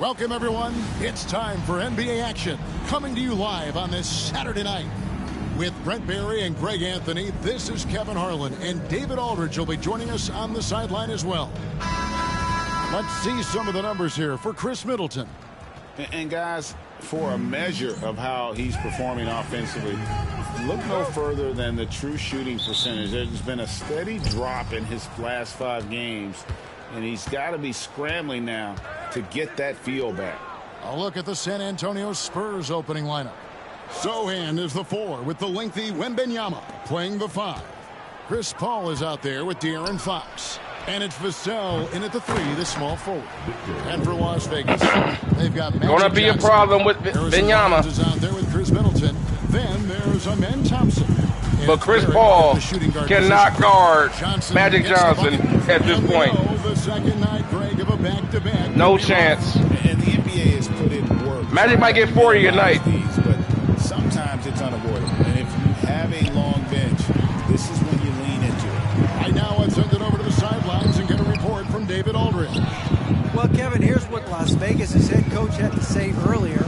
Welcome, everyone. It's time for NBA action, coming to you live on this Saturday night. With Brent Barry and Greg Anthony, this is Kevin Harlan, and David Aldridge will be joining us on the sideline as well. Let's see some of the numbers here for Chris Middleton. And guys, for a measure of how he's performing offensively, look no further than the true shooting percentage. There's been a steady drop in his last 5 games, and he's got to be scrambling now to get that feel back. A look at the San Antonio Spurs opening lineup. Sohan is the 4 with the lengthy Wembanyama playing the 5. Chris Paul is out there with De'Aaron Fox. And it's Vassell in at the 3, the small forward. And for Las Vegas, they've got Magic Gonna be Johnson. a problem with Wembanyama. Is out there with Chris Middleton. Then there's Amen Thompson. But Chris Paul cannot guard Magic Johnson at this point. The second night, Greg, of a back-to-back. No chance. And the NBA has put in work. Magic might get 40 a night. But sometimes it's unavoidable. And if you have a long bench, this is when you lean into it. Right now, let's send it over to the sidelines and get a report from David Aldridge. Well, Kevin, here's what Las Vegas' head coach had to say earlier.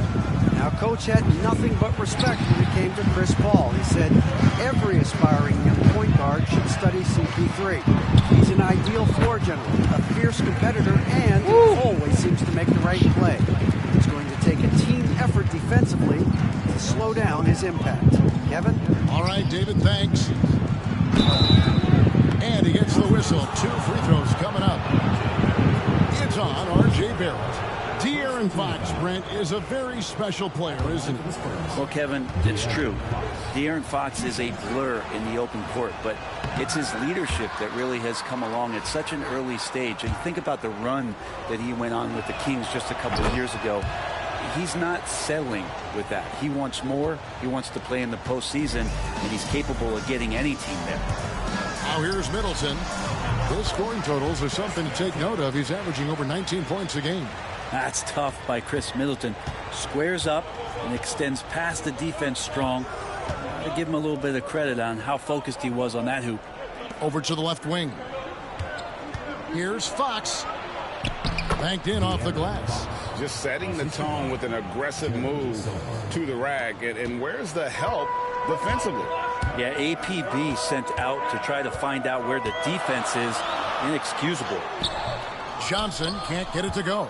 Now, coach had nothing but respect when it came to Chris Paul. He said every aspiring young point guard should study CP3. He's an ideal floor general, a fierce competitor, and always seems to make the right play. It's going to take a team effort defensively to slow down his impact. Kevin? All right, David, thanks. And he gets the whistle. 2 free throws coming up. It's on R.J. Barrett. De'Aaron Fox, Brent, is a very special player, isn't he? Well, Kevin, it's true. De'Aaron Fox is a blur in the open court, but it's his leadership that really has come along at such an early stage. And think about the run that he went on with the Kings just a couple of years ago. He's not settling with that. He wants more. He wants to play in the postseason, and he's capable of getting any team there. Now here's Middleton. Those scoring totals are something to take note of. He's averaging over 19 points a game. That's tough by Chris Middleton. Squares up and extends past the defense strong. I give him a little bit of credit on how focused he was on that hoop. Over to the left wing. Here's Fox. Banked in off the glass. Just setting the tone with an aggressive move to the rack. And where's the help defensively? Yeah, APB sent out to try to find out where the defense is. Inexcusable. Johnson can't get it to go.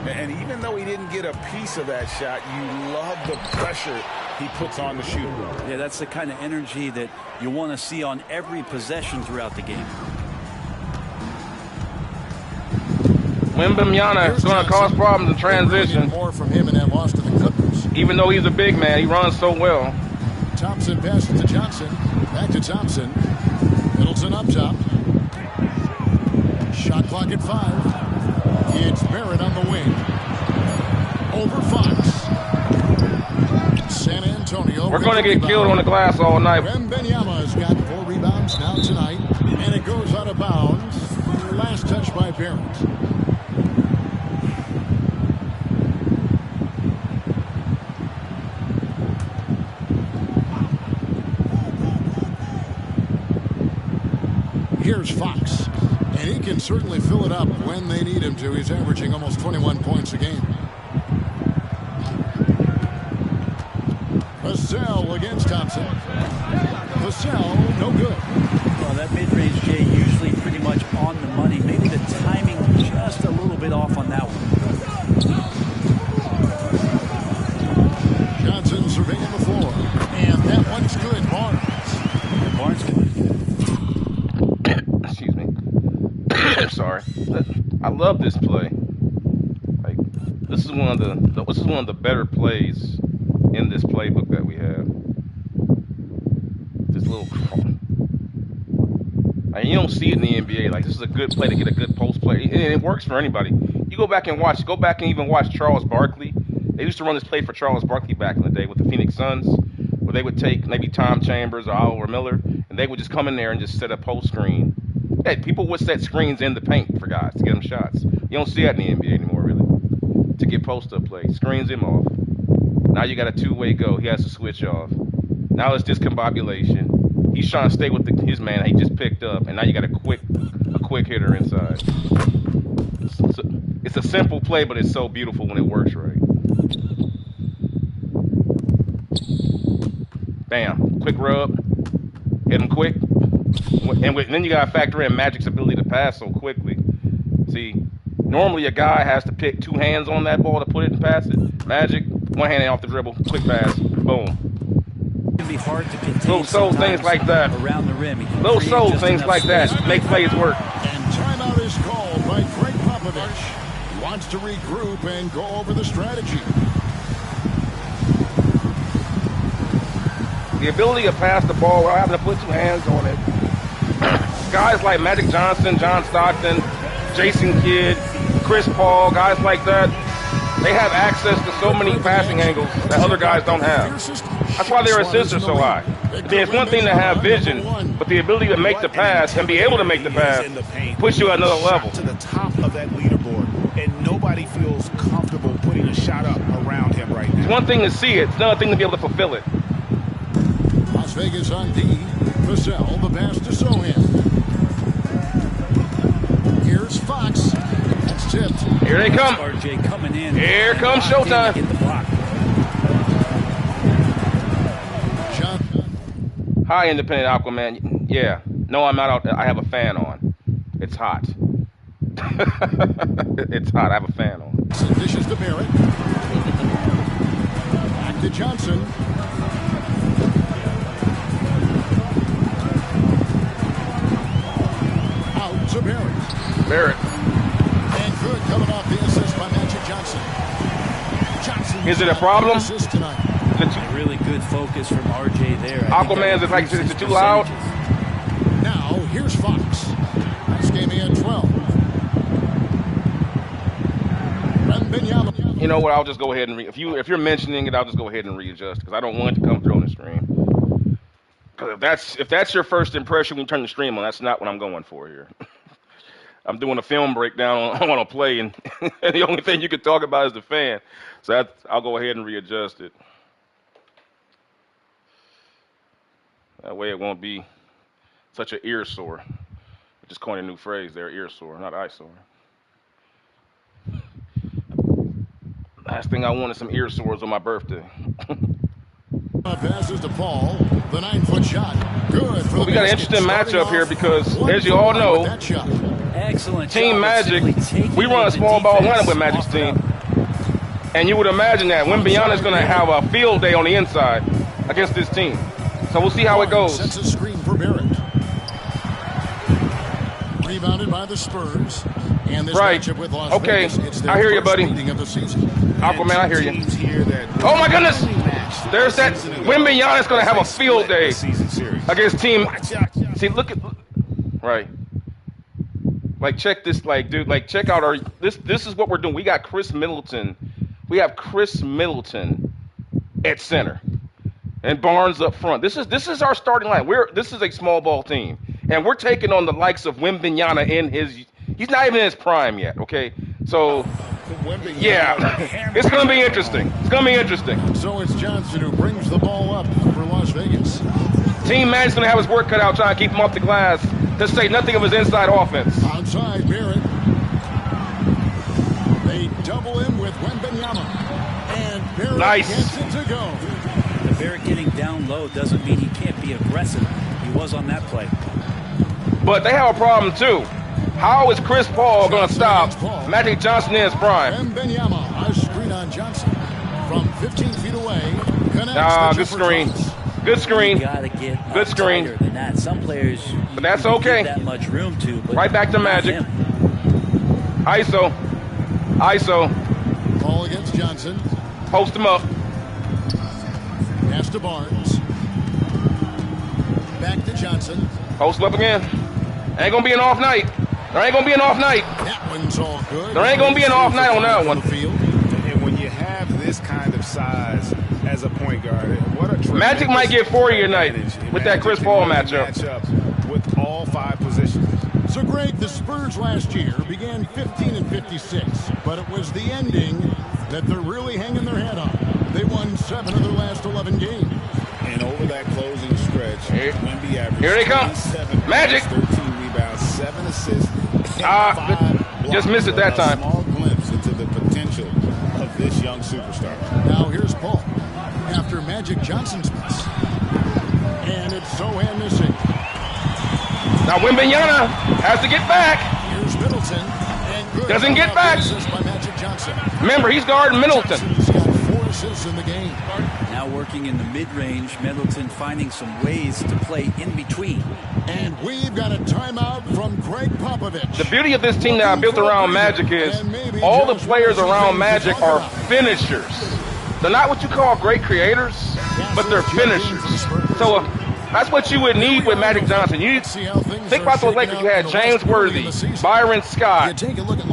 And even though he didn't get a piece of that shot, you love the pressure he puts on the shooter. Yeah, that's the kind of energy that you want to see on every possession throughout the game. Wembanyama is going to cause problems in transition. More from him in that loss to the Clippers. Even though he's a big man, he runs so well. Thompson passes to Johnson. Back to Thompson. Middleton up top. Shot clock at 5. It's Barrett on the wing. Over Fox. San Antonio. We're going to get killed on the glass all night. Wembanyama's got 4 rebounds now tonight. And it goes out of bounds. Last touch by Barrett. Here's Fox. And he can certainly fill it up when they need him to. He's averaging almost 21 points a game. Vassell against Thompson. Vassell, no good. Well, that mid-range, Jay, usually pretty much on the money. Maybe the timing just a little bit off on that one. Johnson surveying the floor. And that one's good. Barnes. Excuse me. Sorry. I love this play. Like, this is one of the better plays in this playbook that we have. This little you don't see it in the NBA. Like, this is a good play to get a good post play, and it works for anybody. You go back and even watch Charles Barkley. They used to run this play for Charles Barkley back in the day with the Phoenix Suns, where they would take maybe Tom Chambers or Oliver Miller, and they would just come in there and just set a post screen. Hey, people would set screens in the paint for guys to get them shots. You don't see that in the NBA anymore, really. To get post-up play, screens him off. Now you got a two-way go. He has to switch off. Now it's discombobulation. He's trying to stay with his man he just picked up, and now you got a quick hitter inside. It's a simple play, but it's so beautiful when it works right. Bam. Quick rub. Hit him quick. And then you got to factor in Magic's ability to pass so quickly. See, normally a guy has to pick 2 hands on that ball to put it and pass it. Magic, 1 hand off the dribble, quick pass, boom. It can be hard to contain little soul things like that. Around the rim. Little soul things like that make plays work. And timeout is called by Greg Popovich. He wants to regroup and go over the strategy. The ability to pass the ball without having to put 2 hands on it. Guys like Magic Johnson, John Stockton, Jason Kidd, Chris Paul, guys like that, they have access to so many passing angles that other guys don't have. That's why their assists are so high. It's one thing to have vision, but the ability to make the pass and be able to make the pass puts you at another level. To the top of that leaderboard, and nobody feels comfortable putting a shot up around him right now. It's one thing to see it, it's another thing to be able to fulfill it. Las Vegas on D. Vassell, the pass to Sohan. Here's Fox. That's tipped. Here they come. RJ coming in. Here comes showtime. Get the block. Hi, independent Aquaman. Yeah. No, I'm not out there. I have a fan on. It's hot. It's hot. I have a fan on. Dishes to Barrett. Back to Johnson. Out to Barrett. Barrett. And good coming off the assist by Magic Johnson. Johnson. Is it a problem? Assist tonight. Really good focus from RJ there. Aquaman's is like, is it too loud? Now, here's Fox. That's game in 12. You know what? I'll just go ahead and if you're mentioning it, I'll just go ahead and readjust because I don't want it to come through on the stream. Because if that's your first impression when you turn the stream on, that's not what I'm going for here. I'm doing a film breakdown on a play, and the only thing you can talk about is the fan. So I'll go ahead and readjust it. That way it won't be such an ear sore. I just coined a new phrase there, ear sore, not eyesore. Last thing I want is some ear sores on my birthday. Passes to Paul, the 9-foot shot. Good for well, we got an interesting matchup here because, as you all know, excellent Team Magic, we run a small ball lineup with Magic's team. And you would imagine that Wembanyama is going to have a field day on the inside against this team. So we'll see how it goes. Sets a screen for Barrett. Rebounded by the Spurs. And this matchup with Las Vegas, it's their I hear you, first buddy. meeting of the season. Aquaman, I hear you. Oh my goodness! There's that. Wembanyama is going to have a field day against Team. See, look at. Right. Like, check this. Like, dude. Like, check out our. This is what we're doing. We got Chris Middleton. We have Chris Middleton at center. And Barnes up front. This is our starting line. This is a small ball team, and we're taking on the likes of Wembanyama in his. He's not even in his prime yet. Okay, so yeah, it's gonna be interesting. It's gonna be interesting. So it's Johnson who brings the ball up for Las Vegas. Team Magic's gonna have his work cut out trying to keep him off the glass. To say nothing of his inside offense. Outside Barrett. They double him with Wembanyama, and Barrett gets it to go. Barrett getting down low doesn't mean he can't be aggressive. He was on that play. But they have a problem, too. How is Chris Paul going to stop Magic Johnson in his prime? Wembanyama, a screen on Johnson. From 15 feet away. Good screen. Good screen. You gotta get good screen. Than that. Some players, but that's okay. That much room to. But right back to Magic. ISO. Ball against Johnson. Post him up. Pass to Barnes. Back to Johnson. Post him up again. Ain't gonna be an off night. There ain't gonna be an off night. That one's all good. There ain't gonna be an off night on that one. And when you have this kind of size as a point guard, what a Magic might get 40 tonight with that Chris Paul matchup. With all 5 positions. So, Greg, the Spurs last year began 15-56, but it was the ending that they're really hanging their head on. They won 7 of their last 11 games. And over that closing stretch, Wemby averaged here they come. Magic. 13 rebounds, 7 assists. Just missed it that time. Small glimpse potential of this young superstar. Now here's Paul after Magic Johnson's miss. And it's Sohan missing. Now Wembanyama has to get back. Here's Middleton. And good Doesn't get back. assist by Magic Johnson. Remember, he's guarding Middleton. Johnson's got 4 assists in the game. Now working in the mid-range, Middleton finding some ways to play in between. And we've got a timeout from Greg Popovich. The beauty of this team that I built around Magic is all the players around Magic are finishers. They're not what you call great creators, but they're finishers. So that's what you would need with Magic Johnson. You think about those Lakers. You had James Worthy, Byron Scott,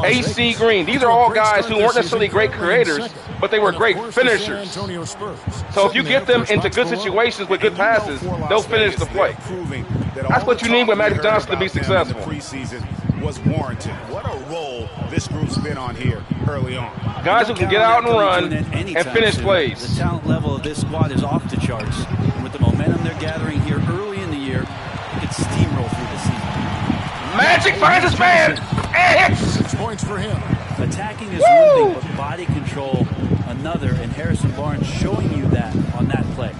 AC Green. These are all guys who weren't necessarily great creators, but they were great finishers. So if you get them into good situations with good passes, they'll finish the play. That's what you need with Magic Johnson to be successful. Was warranted. What a role this group's been on here early on. Guys who can get out and run and finish plays. The talent level of this squad is off the charts. And with the momentum they're gathering here early in the year, they could steamroll through the season. Magic finds his man and hits. 6 points for him. Attacking is one thing, but body control another, and Harrison Barnes showing you that on that play.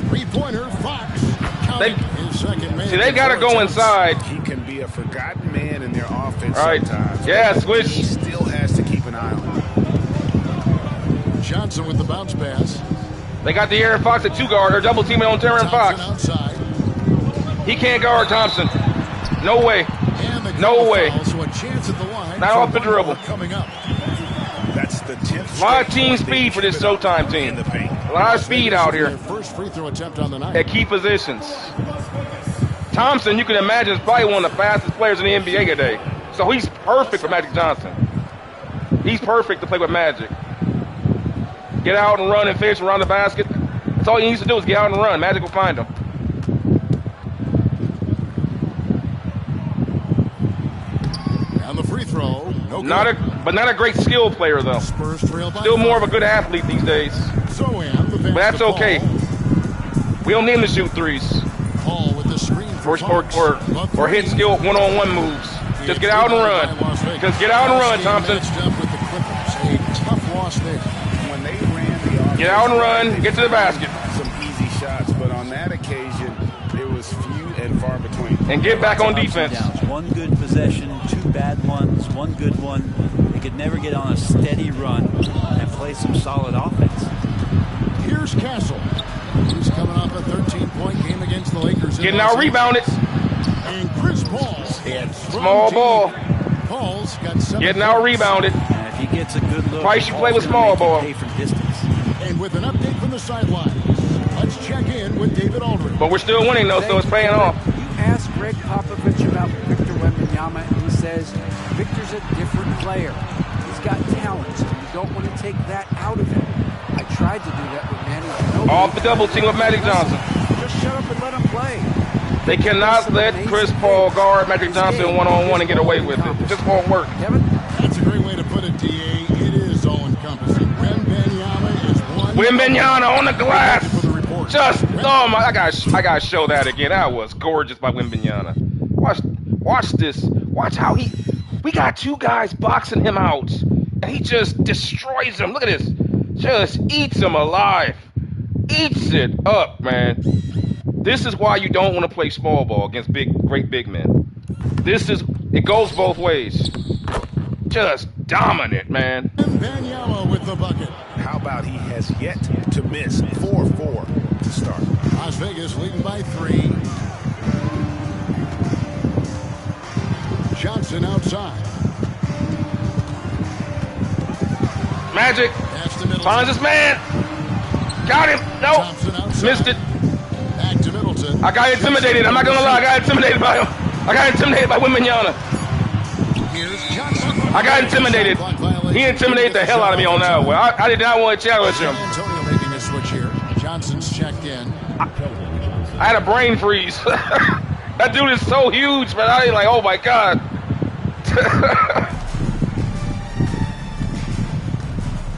3-pointer, Fox. They've got to go inside. He can be a forgotten man in their offense right. sometimes. Yeah, switch. He still has to keep an eye on him. Johnson with the bounce pass. They got the Aaron Fox at 2 guard. They're double teaming on Aaron Fox. Outside. He can't guard Thompson. No way. No way. So a chance at the line. Not off the dribble. Coming up. That's the 10th. A lot of team speed for this Showtime team. A lot of speed out here. First free throw attempt on the night. At key positions. Thompson, you can imagine, is probably one of the fastest players in the NBA today. So he's perfect for Magic Johnson. He's perfect to play with Magic. Get out and run and finish around the basket. That's all he needs to do is get out and run. Magic will find him. And the free throw. No good. But not a great skill player, though. Spurs trail by Still more of a good athlete these days. But that's okay. We don't need him to shoot threes. Paul with the screen or hit skill one-on-one moves. Just get out and run. Just get out and run, Thompson. Tough loss there. When they ran the offense, get out and run. Get to the basket. Some easy shots, but on that occasion, it was few and far between. And get back on defense. One good possession, 2 bad ones, 1 good one. They could never get on a steady run and play some solid offense. Here's Castle. He's coming off a 13-point game against the Lakers. Getting out rebounded. And Chris Paul. Small ball. Paul's got 7 getting out rebounded. And if he gets a good look, twice you play with small ball. From distance. And with an update from the sidelines, let's check in with David Aldridge. But we're still winning, though, so it's paying off. You ask Greg Popovich about Victor Wembanyama, and he says Victor's a different player. He's got talent, so you don't want to take that out of him. I tried to do that with Manny Ginobili. Off the double team with Magic Johnson. Just shut up and let him play. They cannot let Chris Paul guard Magic Johnson one-on-one and get away with it. It just won't work. Kevin? That's a great way to put it, D.A. It is all-encompassing. Wembanyama is one. Wembanyama on the glass. Just, oh my, I gotta show that again. That was gorgeous by Wembanyama. Watch this. Watch how we got 2 guys boxing him out. And he just destroys them. Look at this. Just eats him alive. Eats it up, man. This is why you don't want to play small ball against great big men. It goes both ways. Just dominant, man. Wembanyama with the bucket. How about he has yet to miss 4-4 to start. Las Vegas leading by 3. Johnson outside. Magic finds his man. Got him. Nope. Missed it. Back to Middleton. I got intimidated. I'm not going to lie. I got intimidated by him. I got intimidated by Wembanyama. I got intimidated. He intimidated the hell out of me on that one. I did not want to challenge him. Antonio making a switch here. Johnson's checked in. I had a brain freeze. That dude is so huge, man. I was like, oh my God.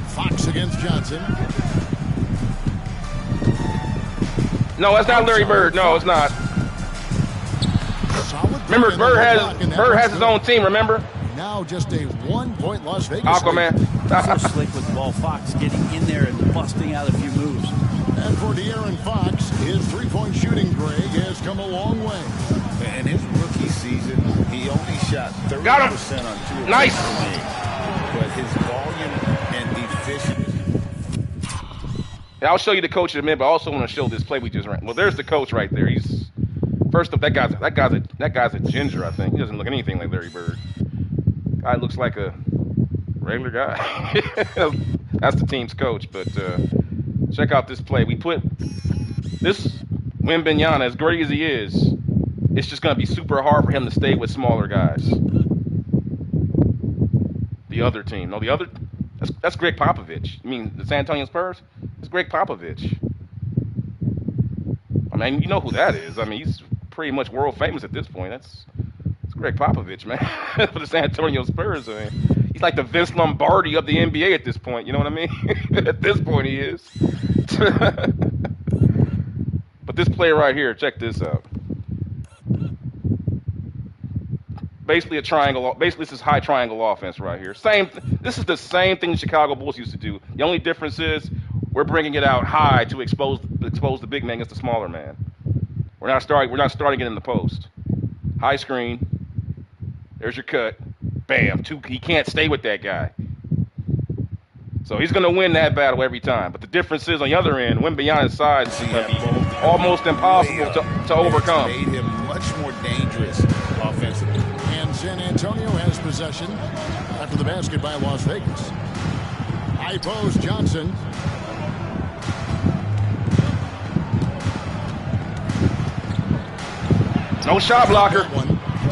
Fox against Johnson. No, that's not Larry Bird. No, it's not. Remember, Bird has his own team, remember? Now just a 1-point Las Vegas Aquaman. So slick with the ball. Fox getting in there and busting out a few moves. And for De'Aaron Fox, his three-point shooting, Greg, has come a long way. In his rookie season, he only shot 30% Got him. on 2 Nice. But his volume and efficiency. Yeah, I'll show you the coach in a minute, but I also want to show this play we just ran. Well, there's the coach right there. He's first up. That guy's a ginger. I think he doesn't look anything like Larry Bird. Guy looks like a regular guy. That's the team's coach. But check out this play. We put this Wembanyama, as great as he is, it's just going to be super hard for him to stay with smaller guys. The other team. No, that's Greg Popovich. You mean the San Antonio Spurs? It's Greg Popovich. I mean, you know who that is. I mean, he's pretty much world famous at this point. It's Greg Popovich, man, for the San Antonio Spurs. I mean, he's like the Vince Lombardi of the NBA at this point. You know what I mean? At this point, he is. But this play right here, check this out. Basically a triangle. Basically, this is high triangle offense right here. This is the same thing the Chicago Bulls used to do. The only difference is we're bringing it out high to expose the big man against the smaller man. We're not starting it in the post. High screen. There's your cut. Bam. He can't stay with that guy. So he's going to win that battle every time. But the difference is on the other end, Wembanyama's side is going to be almost impossible to overcome. Made him much more dangerous offensively. And San Antonio has possession after the basket by Las Vegas. High post Johnson. No shot blocker.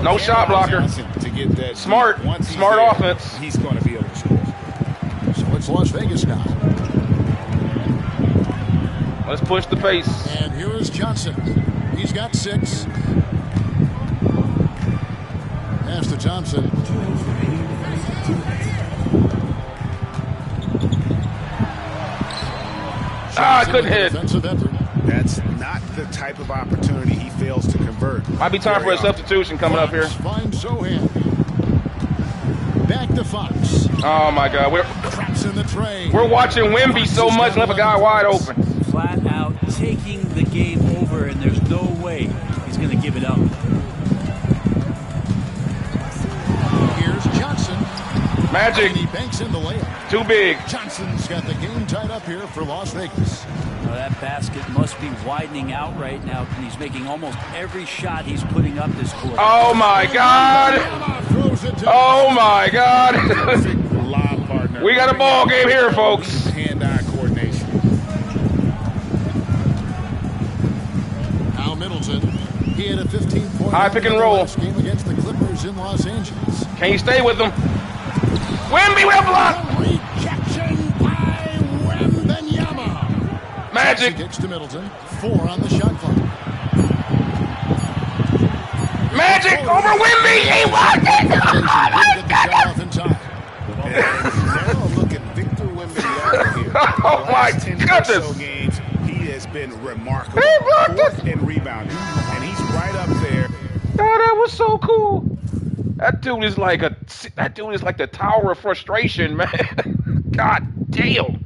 No shot blocker. To get that Smart offense. He's going to be able to score. So it's Las Vegas now. Let's push the pace. And here is Johnson. He's got 6. Pass to Thompson. I couldn't hit. Defensive effort. That's not the type of opportunity he fails to convert. Might be time for a substitution coming up here. Finds Sohan. Back to Fox. Oh my God, Traps in the tray. we're watching Wemby so much, left a guy wide open. Flat out taking the game over, and there's no way he's going to give it up. Here's Johnson. Magic, And he banks in the layup. too big. Johnson's got the game tied up here for Las Vegas. Well, that basket must be widening out right now, and he's making almost every shot he's putting up this quarter. Oh my God! Oh my God! Lob partner. We got a ball game here, folks. Hand-eye coordination. Al Middleton. He had a 15-point High pick and roll. game against the Clippers in Los Angeles. Can you stay with them? Wemby with a block. Rejection by Wembanyama. Magic. Kicks to Middleton. 4 on the shot clock. Magic over Wemby. He walked it. Oh my God. Now look at Victor Wembanyama here. Oh my The last 10 or so goodness. games, he has been remarkable. He blocked Fourth it. in rebounding, and he's right up there. Oh, that was so cool. That dude is like the tower of frustration, man. God damn.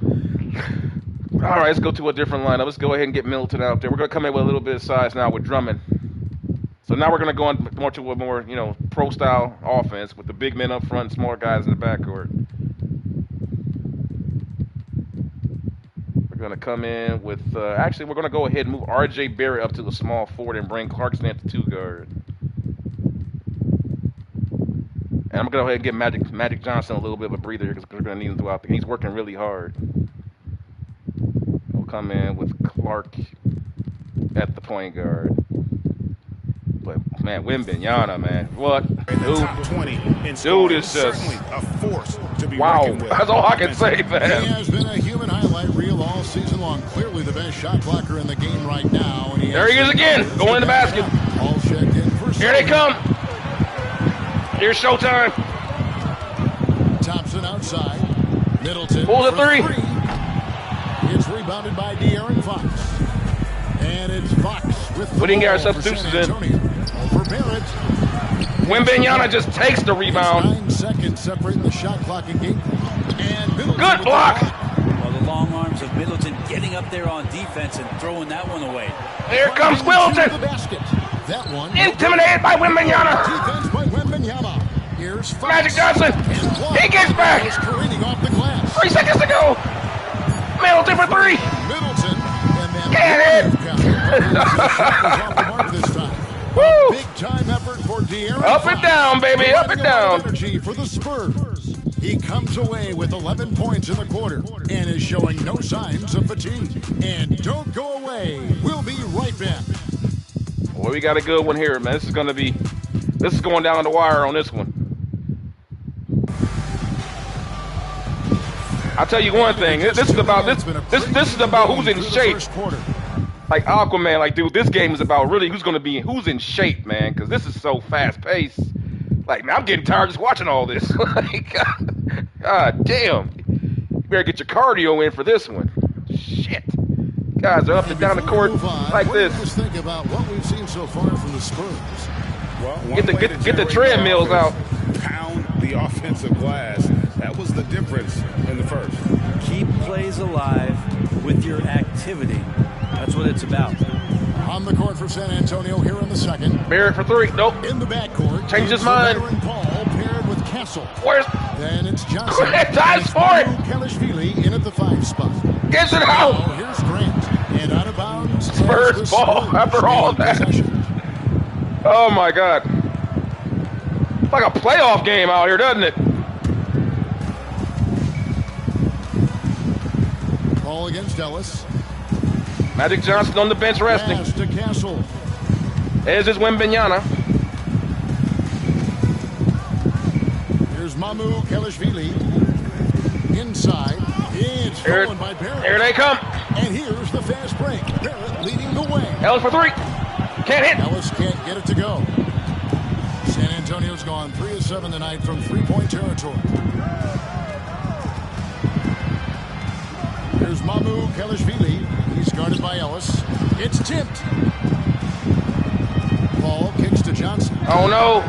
All right, let's go to a different lineup. Let's go ahead and get Middleton out there. We're going to come in with a little bit of size now with Drummond. So now we're going to go on more to a more, pro-style offense with the big men up front, smaller guys in the backcourt. We're going to come in with, actually, we're going to go ahead and move R.J. Barrett up to the small forward and bring Clarkson at the 2 guard. And I'm going to go ahead and give Magic Johnson a little bit of a breather because we're going to need him throughout. He's working really hard. We'll come in with Clark at the point guard. But, man, Wembanyama, man. What? Top 20 in Dude scoring. is just... Certainly a force to be Wow. reckoned with. That's all I can say, He man. has been a human highlight reel all season long. Clearly the best shot blocker in the game right now. And There he is again, going in the basket. All checked in for Here they come. Here's showtime. Thompson outside. Middleton. Pulls a for 3. It's rebounded by De'Aaron Fox. And it's Fox with the We didn't get our ball for substitutions San in. Antonio. For Barrett. Wembanyama just takes the rebound. 9 seconds separating the shot clock and game clock. And Middleton Good with block. the block. Well, the long arms of Middleton getting up there on defense and throwing that one away. Here comes To Middleton. the basket. That one. Intimidated by Wembanyama. Defense by Wembanyama. Here's Fox. Magic Johnson. And blocked. He gets back. Is careening off the glass. 3 seconds to go. Middleton for 3. Middleton. And then Get it. off the mark this time. Woo. Big time effort for De'Aaron Up and Fox. down, baby. Up and Providing a lot of down. energy for the Spurs. He comes away with 11 points in the quarter and is showing no signs of fatigue. And don't go away. We'll be right back. Well, we got a good one here, man. This is going down the wire on this one. I'll tell you one thing. This is about who's in shape. Like Aquaman, like, dude, this game is about really who's in shape, man, because this is so fast paced. Like, man, I'm getting tired just watching all this. Like, God damn. You better get your cardio in for this one. Shit. Guys are up and down the court like this. Just think about what we've seen so far from the Spurs. Well, Get the treadmills out. Pound the offensive glass. That was the difference in the first. Keep plays alive with your activity. That's what it's about. On the court for San Antonio here in the second. Barrett for 3. Nope. In the backcourt. Changed his it's mind. the veteran Paul paired with Castle. Where's Then it's Johnson. Grant dives for it. Kelishvili in at the 5 spot. Gets it Now out. here's Grant. And out of bounds. as Spurs the ball Spurs after all gain that. possession. Oh my God. It's like a playoff game out here, doesn't it? Ball against Ellis. Magic Johnson on the bench resting. Pass to Castle. There's his Wembanyama. Here's Mamu Kelishvili. Inside. It's stolen by Barrett. Here they come. And here's the fast break. Barrett leading the way. Ellis for 3. Can't hit. Ellis can't get it to go. San Antonio's gone 3 of 7 tonight from 3-point territory. Here's Mamu Kelishvili. He's guarded by Ellis. It's tipped. Ball kicks to Johnson. Oh no.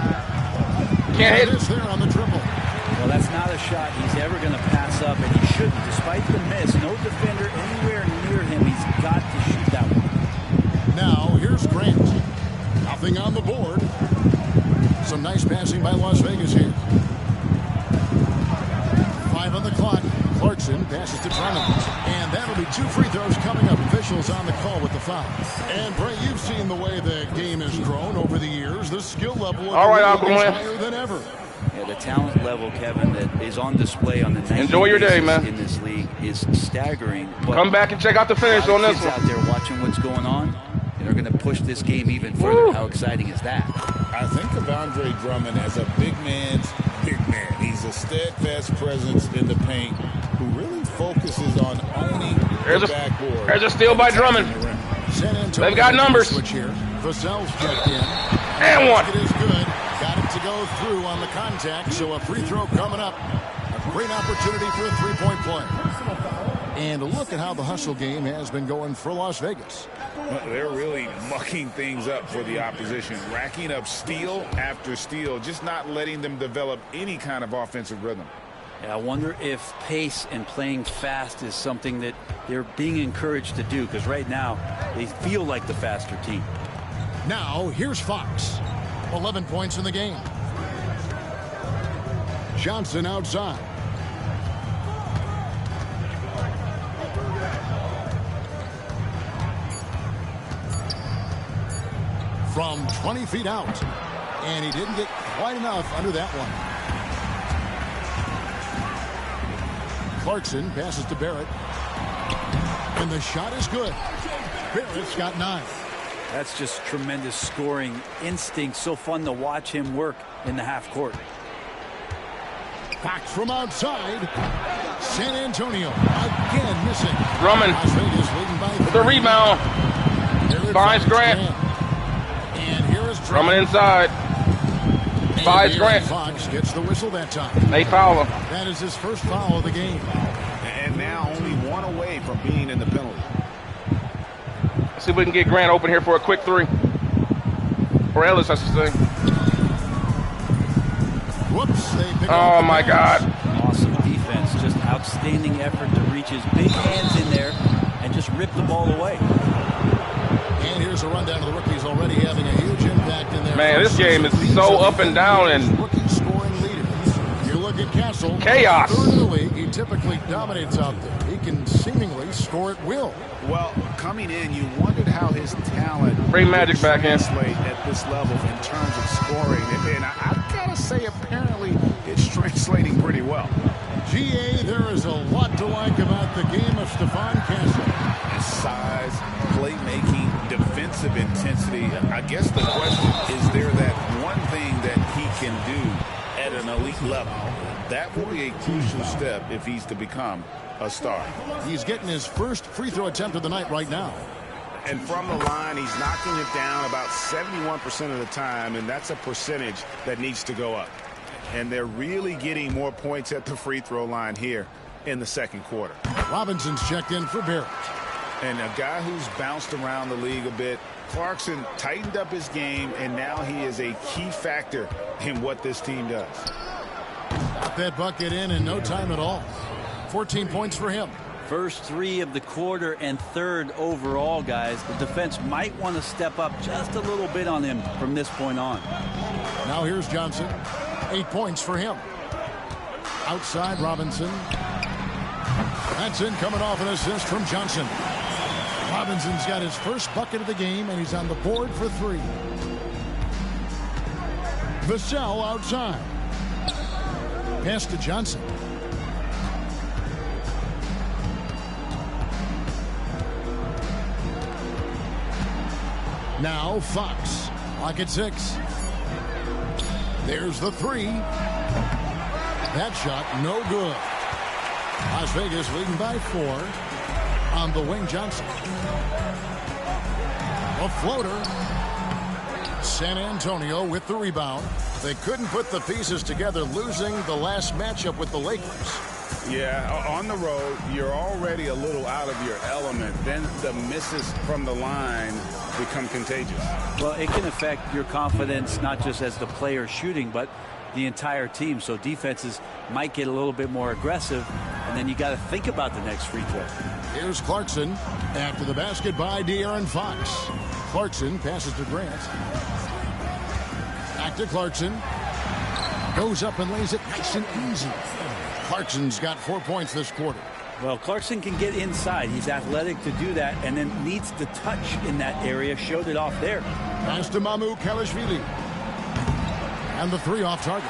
Can't It hit. is there on the dribble. Well, that's not a shot he's ever going to pass up, and he shouldn't. Despite the miss, no defender anywhere near him. He's got to shoot that one. Now here's Grant. Nothing on the board. Some nice passing by Las Vegas here. 5 on the clock. Clarkson passes to Drummond. And that'll be 2 free throws coming up. Officials on the call with the foul. And Bray, you've seen the way the game has grown over the years. The skill level of All right, the league is Aquaman. higher than ever. Yeah, the talent level, Kevin, that is on display on the nightly Enjoy your day, basis man. in this league is staggering. But Come back and check out the finish a lot on of this kids one. out there watching what's going on, and are going to push this game even further. Woo. How exciting is that? I think of Andre Drummond as a big man's big man. He's a steadfast presence in the paint who really focuses on owning the backboard. There's a steal by Drummond. San Antonio They've got numbers. Switch here. Vassell's checked in. And one. It is good. Got it to go through on the contact, so a free throw coming up. A great opportunity for a 3-point play. And look at how the hustle game has been going for Las Vegas. They're really mucking things up for the opposition, racking up steal after steal, just not letting them develop any kind of offensive rhythm. Yeah, I wonder if pace and playing fast is something that they're being encouraged to do, because right now they feel like the faster team. Now, here's Fox. 11 points in the game. Johnson outside. From 20 feet out. And he didn't get quite enough under that one. Clarkson passes to Barrett. And the shot is good. Barrett's got 9. That's just tremendous scoring instinct. So fun to watch him work in the half court. Fox from outside. San Antonio again missing. Drummond Las Vegas leading by with the rebound. Finds Grant. And here is Drummond inside. Finds Grant. Fox gets the whistle that time. They foul him. That is his first foul of the game. And now only 1 away from being in the penalty. See if we can get Grant open here for a quick 3. Or Ellis, I should say. Whoops, they pick Oh off the my pass. God. Awesome defense. Just outstanding effort to reach his big hands in there and just rip the ball away. And here's a rundown of the rookies already having a huge impact in their Man, first this game season. is so up and down and rookie scoring leaders. You look at Castle, Chaos. third in the league. He typically dominates out there. He can seemingly score at will. Well, coming in, you wondered how his talent Bring Magic back in. translate at this level in terms of scoring. And I've got to say, apparently, it's translating pretty well. GA, there is a lot to like about the game of Stephon Castle. His size, playmaking, defensive intensity. I guess the question, is there that one thing that he can do at an elite level? That will be a crucial step if he's to become a star. He's getting his first free throw attempt of the night right now. And from the line, he's knocking it down about 71% of the time, and that's a percentage that needs to go up. And they're really getting more points at the free throw line here in the second quarter. Robinson's checked in for Barrett. And a guy who's bounced around the league a bit, Clarkson tightened up his game, and now he is a key factor in what this team does. Got that bucket in no time at all. 14 points for him. First three of the quarter and third overall, guys. The defense might want to step up just a little bit on him from this point on. Now here's Johnson. 8 points for him. Outside Robinson. That's in, coming off an assist from Johnson. Robinson's got his first bucket of the game, and he's on the board for 3. Vassell outside. Pass to Johnson. Now Fox. Lock at 6. There's the 3. That shot no good. Las Vegas leading by 4 on the wing. Johnson. A floater. San Antonio with the rebound. They couldn't put the pieces together, losing the last matchup with the Lakers. Yeah, on the road, you're already a little out of your element. Then the misses from the line become contagious. Well, it can affect your confidence, not just as the player shooting, but the entire team. So defenses might get a little bit more aggressive, and then you got to think about the next free throw. Here's Clarkson after the basket by De'Aaron Fox. Clarkson passes to Grant. Back to Clarkson. Goes up and lays it nice and easy. Clarkson's got 4 points this quarter. Well, Clarkson can get inside. He's athletic to do that, and then needs the touch in that area. Showed it off there. Pass to Mamu Kalashvili. And the 3 off target.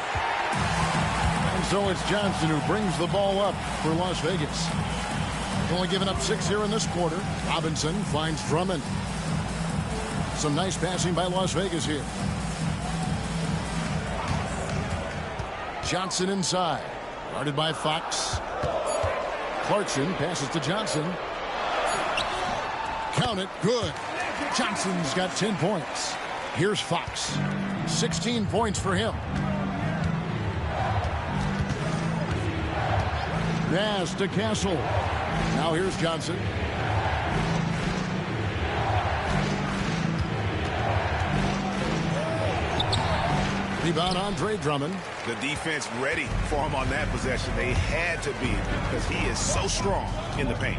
And so it's Johnson who brings the ball up for Las Vegas. Only giving up 6 here in this quarter. Robinson finds Drummond. Some nice passing by Las Vegas here. Johnson inside. Guarded by Fox. Clarkson passes to Johnson. Count it. Good. Johnson's got 10 points. Here's Fox. 16 points for him. Pass to Castle. Now here's Johnson. Rebound Andre Drummond. The defense ready for him on that possession. They had to be, because he is so strong in the paint.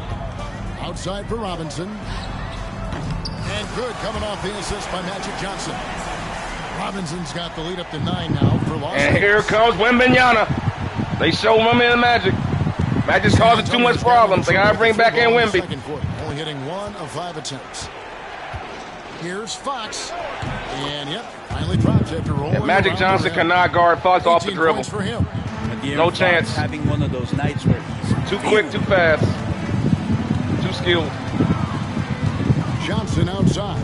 Outside for Robinson. And good, coming off the assist by Magic Johnson. Robinson's got the lead up to 9 now for Las Vegas. And here comes Wembanyama. They show him in the Magic. Magic's causing too much problems. They gotta bring back in Wemby. Only hitting 1 of 5 attempts. Here's Fox. And yep, finally drops after rolling. And Magic Johnson cannot guard Fox off the dribble. For him. No chance. Having one of those nights where he's Too quick, too fast. Too skilled. Johnson outside.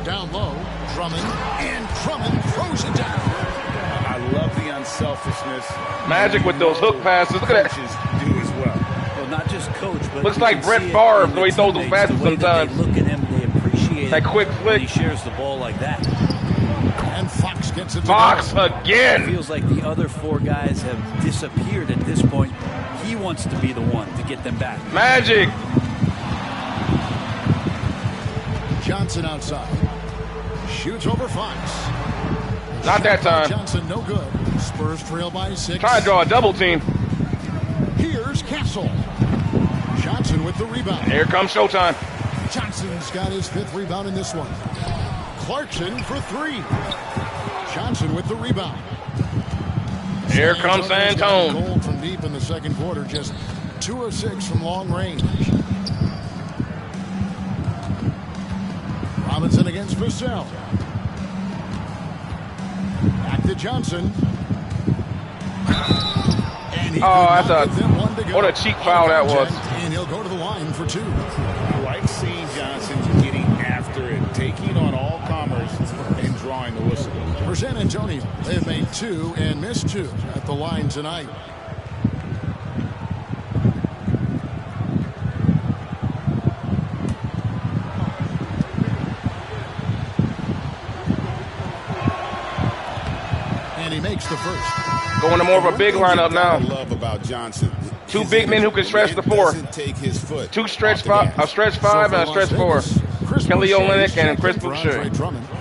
Down low. Drummond. And Drummond throws it down. I love the unselfishness. Magic with those hook passes. Look at that. Coaches do as well. well, not just coach, but Looks you like can Brett see it Favre, in the way he throws those teammates, passes the way that sometimes. they look at him, they appreciate That quick when flick. he shares the ball like that. And Fox gets it. Fox together. It again. feels like the other 4 guys have disappeared at this point. He wants to be the one to get them back. Magic. Johnson outside. Shoots over Fox. Not that time. Johnson, no good. Spurs trail by 6. Try to draw a double team. Here's Castle. Johnson with the rebound. Here comes showtime. Johnson's got his 5th rebound in this one. Clarkson for 3. Johnson with the rebound. Here comes San Antonio. Gold from deep in the second quarter, just 2 of 6 from long range. Robinson against Vassell. Back to Johnson. And he what a cheap foul that was. And he'll go to the line for 2. I like seeing Johnson getting after it, taking on all comers and drawing the whistle. For San Antonio, they've made 2 and missed 2 at the line tonight. And he makes the first. Going to more of a big lineup now. I love about Johnson. 2 big men who can stretch the 4. Take his foot 2 stretch 5, a stretch 5 and a stretch 4. Kelly Olynyk and Chris Boucher.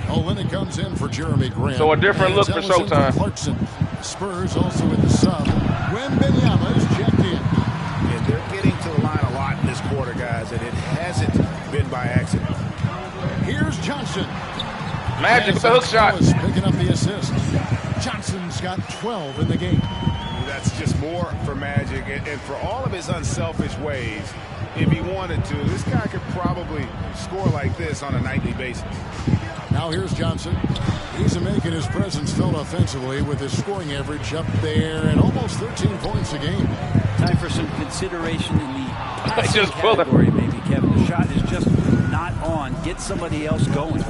Olynyk comes in for Jeremy Grant. So a different look for showtime. Clarkson. Spurs also with the sub. Wembanyama is checked in. And they're getting to the line a lot in this quarter, guys, and it hasn't been by accident. Here's Johnson. Magic with the hook shot. Picking up the assist. Johnson's got 12 in the game. That's just more for Magic, and for all of his unselfish ways, if he wanted to, this guy could probably score like this on a nightly basis. Now here's Johnson. He's making his presence felt offensively with his scoring average up there at almost 13 points a game. Time for some consideration in the passing category, maybe, Kevin. The shot is just not on. Get somebody else going.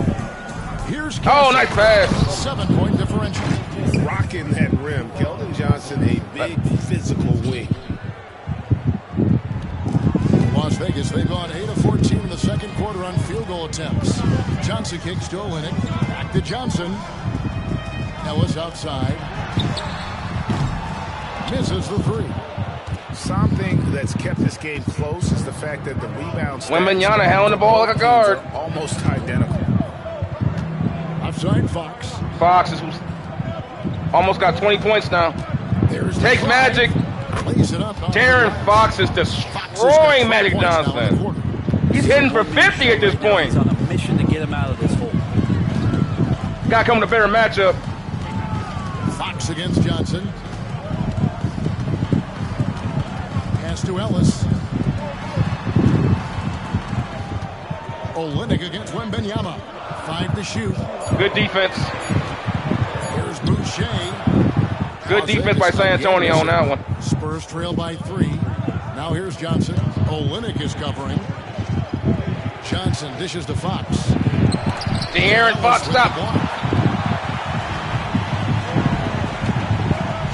Here's Castle. Nice pass. 7-point differential. Rocking that rim. Keldon Johnson, a big physical wing. Las Vegas, they've gone 8 of 14 in the second quarter on field goal attempts. Johnson kicks to Olynyk. Back to Johnson. Ellis outside. Misses the 3. Something that's kept this game close is the fact that the rebounds. Wembanyama handling the ball like a guard. Almost identical. Offside Fox. Fox is almost got 20 points now. Takes Magic. Taryn Fox is destroying Magic Johnson. He's hitting for 50 at this point. He's on a mission to get him out of this hole. Got coming a better matchup. Fox against Johnson. Pass to Ellis. Olynyk against Wembanyama. 5 to shoot. Good defense. Here's Boucher. Good defense by San Antonio on that one. Spurs trail by 3. Now here's Johnson. Olynyk is covering. Johnson dishes to Fox. De'Aaron Fox, stop.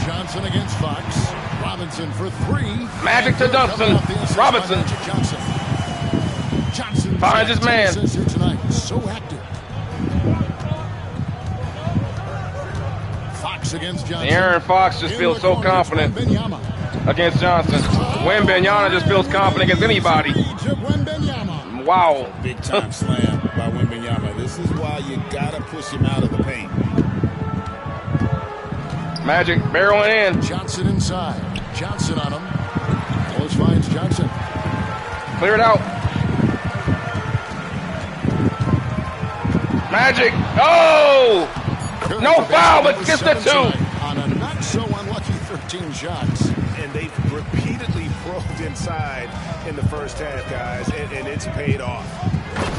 Johnson against Fox. Robinson for 3. Magic to Dumpson. Robinson. Johnson finds his man. Tonight. So active. Fox against Johnson. Aaron Fox just feels so confident against Johnson. Wembanyama just feels confident against anybody. Wow. Big time slam by Wembanyama. This is why you gotta push him out of the paint. Magic barreling in. Johnson inside. Johnson on him. Ellis finds Johnson. Clear it out. Magic. Oh! No foul, but gets the 2. On a not so unlucky 13 shots. And they've repeatedly probed inside in the first half, guys, and it's paid off.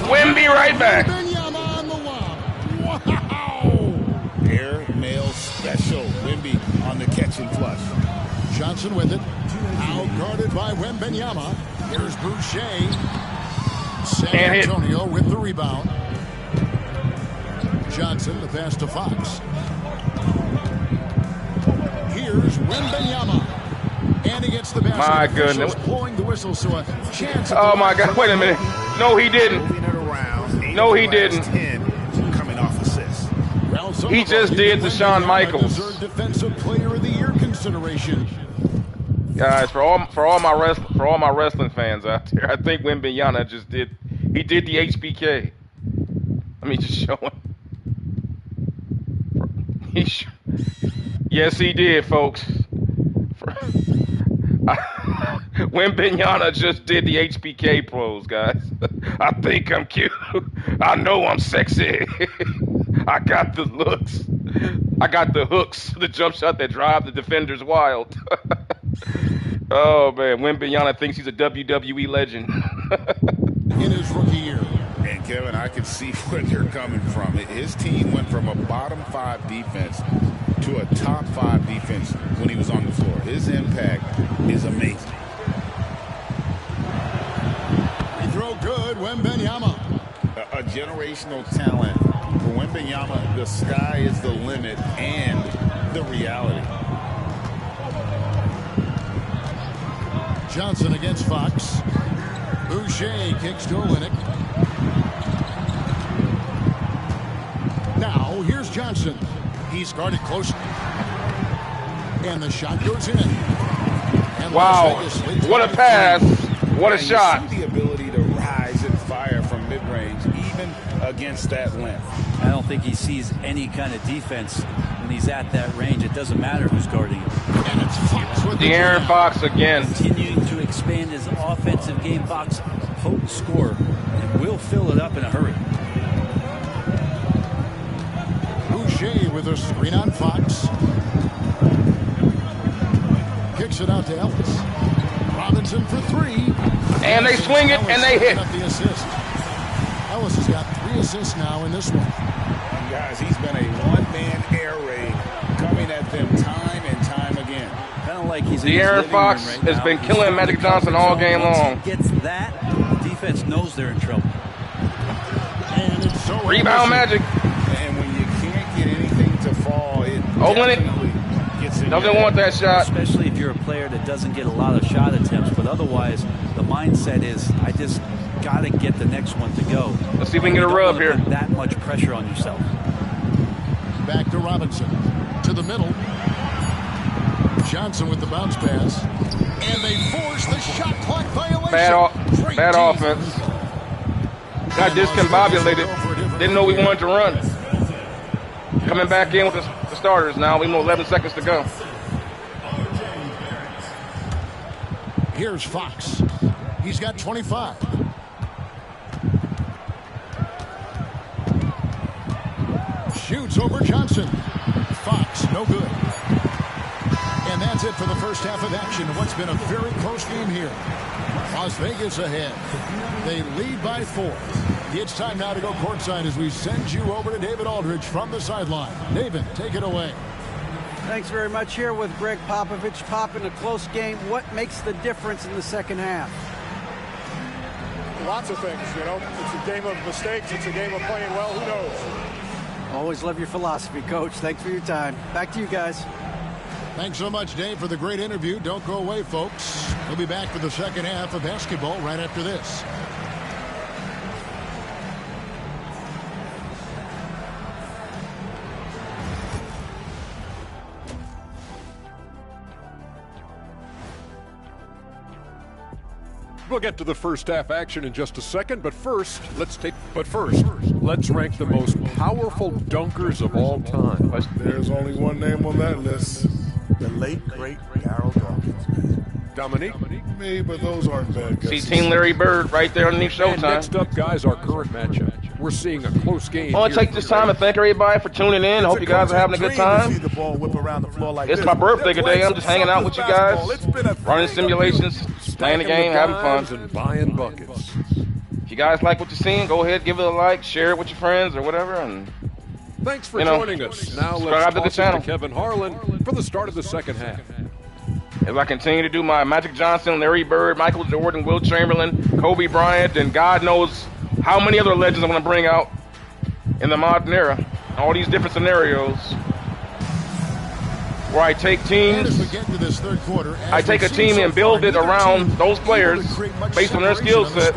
Wemby right back. Wembanyama on the lob. Wow! Air mail special. Wemby on the catch and flush. Johnson with it. Out guarded by Wembanyama. Here's Boucher. San Antonio with the rebound. Johnson, the pass to Fox. Here's Wembanyama. And he gets the basket. My goodness. Blowing the whistle, so a chance. Oh, my God. Wait a minute. No, he didn't. No, he didn't. Coming off assists. He just did the Shawn Michaels. Defensive Player of the Year consideration. Guys, for all my wrestling fans out there, I think Wembanyama just did. He did the HBK. Let me just show him. Yes, he did, folks. Wembanyama just did the HBK pros, guys. I think I'm cute. I know I'm sexy. I got the looks. I got the hooks. The jump shot that drive the defenders wild. Oh, man. Wembanyama thinks he's a WWE legend. In his rookie year. And, Kevin, I can see where they're coming from. His team went from a bottom 5 defense to a top 5 defense when he was on the floor. His impact is amazing. Free throw good, Wembanyama. A generational talent. For Wembanyama, the sky is the limit and the reality. Johnson against Fox. Boucher kicks to Olynyk. Now, here's Johnson. He's guarded close. And the shot goes in. And wow. What a pass. What a shot. You see the ability to rise and fire from mid-range, even against that length. I don't think he sees any kind of defense when he's at that range. It doesn't matter who's guarding him. And it's Fox with De'Aaron Fox again. Continuing to expand his offensive game. Fox, potent scorer, and will fill it up in a hurry. Boucher with a screen on Fox. Kicks it out to Ellis. Robinson for 3. And they swing it and they hit. The assist. Ellis has got 3 assists now in this one. And guys, he's been a one-man air raid coming at them time and time again. Kind of like he's De'Aaron Fox has been killing Magic Johnson all game long. Once he gets that, the defense knows they're in trouble. And it's so Rebound Magic. And when you can't get anything to fall, it definitely gets in doesn't want that shot. Especially if you're a player that doesn't get a lot of shot attempts, but otherwise the mindset is, I just got to get the next one to go. Let's see if we can get a rub here. Put that much pressure on yourself. Back to Robinson. To the middle. Johnson with the bounce pass. And they force the shot clock violation. Bad offense. Got discombobulated. Didn't know we wanted to run. Coming back in with the starters now. We know 11 seconds to go. Here's Fox. He's got 25. Shoots over Johnson. Fox, no good. And that's it for the first half of action. What's been a very close game here. Las Vegas ahead. They lead by 4. It's time now to go courtside as we send you over to David Aldridge from the sideline. David, take it away. Thanks very much. Here with Greg Popovich. Pop, in a close game, what makes the difference in the second half? Lots of things, you know. It's a game of mistakes. It's a game of playing well. Who knows? Always love your philosophy, Coach. Thanks for your time. Back to you guys. Thanks so much, Dave, for the great interview. Don't go away, folks. We'll be back for the second half of basketball right after this. We'll get to the first half action in just a second, but first, let's rank the most powerful dunkers of all time. There's only one name on that list. The late, great Darryl Dawkins. Dominique? Me, but those aren't bad See guesses. Team Larry Bird right there underneath And Showtime. next up, guys, our current matchup. We're seeing a close game. I want to take this time to thank everybody for tuning in. Hope you guys are having a good time. It's my birthday today. I'm just hanging out with you guys, running simulations, playing the game, having fun. And buying buckets. If you guys like what you're seeing, go ahead, give it a like, share it with your friends or whatever. And Thanks for You know, joining us. Now subscribe let's to the toss it channel. to Kevin Harlan for the start of the second half. as I continue to do my Magic Johnson, Larry Bird, Michael Jordan, Wilt Chamberlain, Kobe Bryant, and God knows how many other legends I'm going to bring out in the modern era. All these different scenarios where I take teams, I take a team and build it around those players based on their skill sets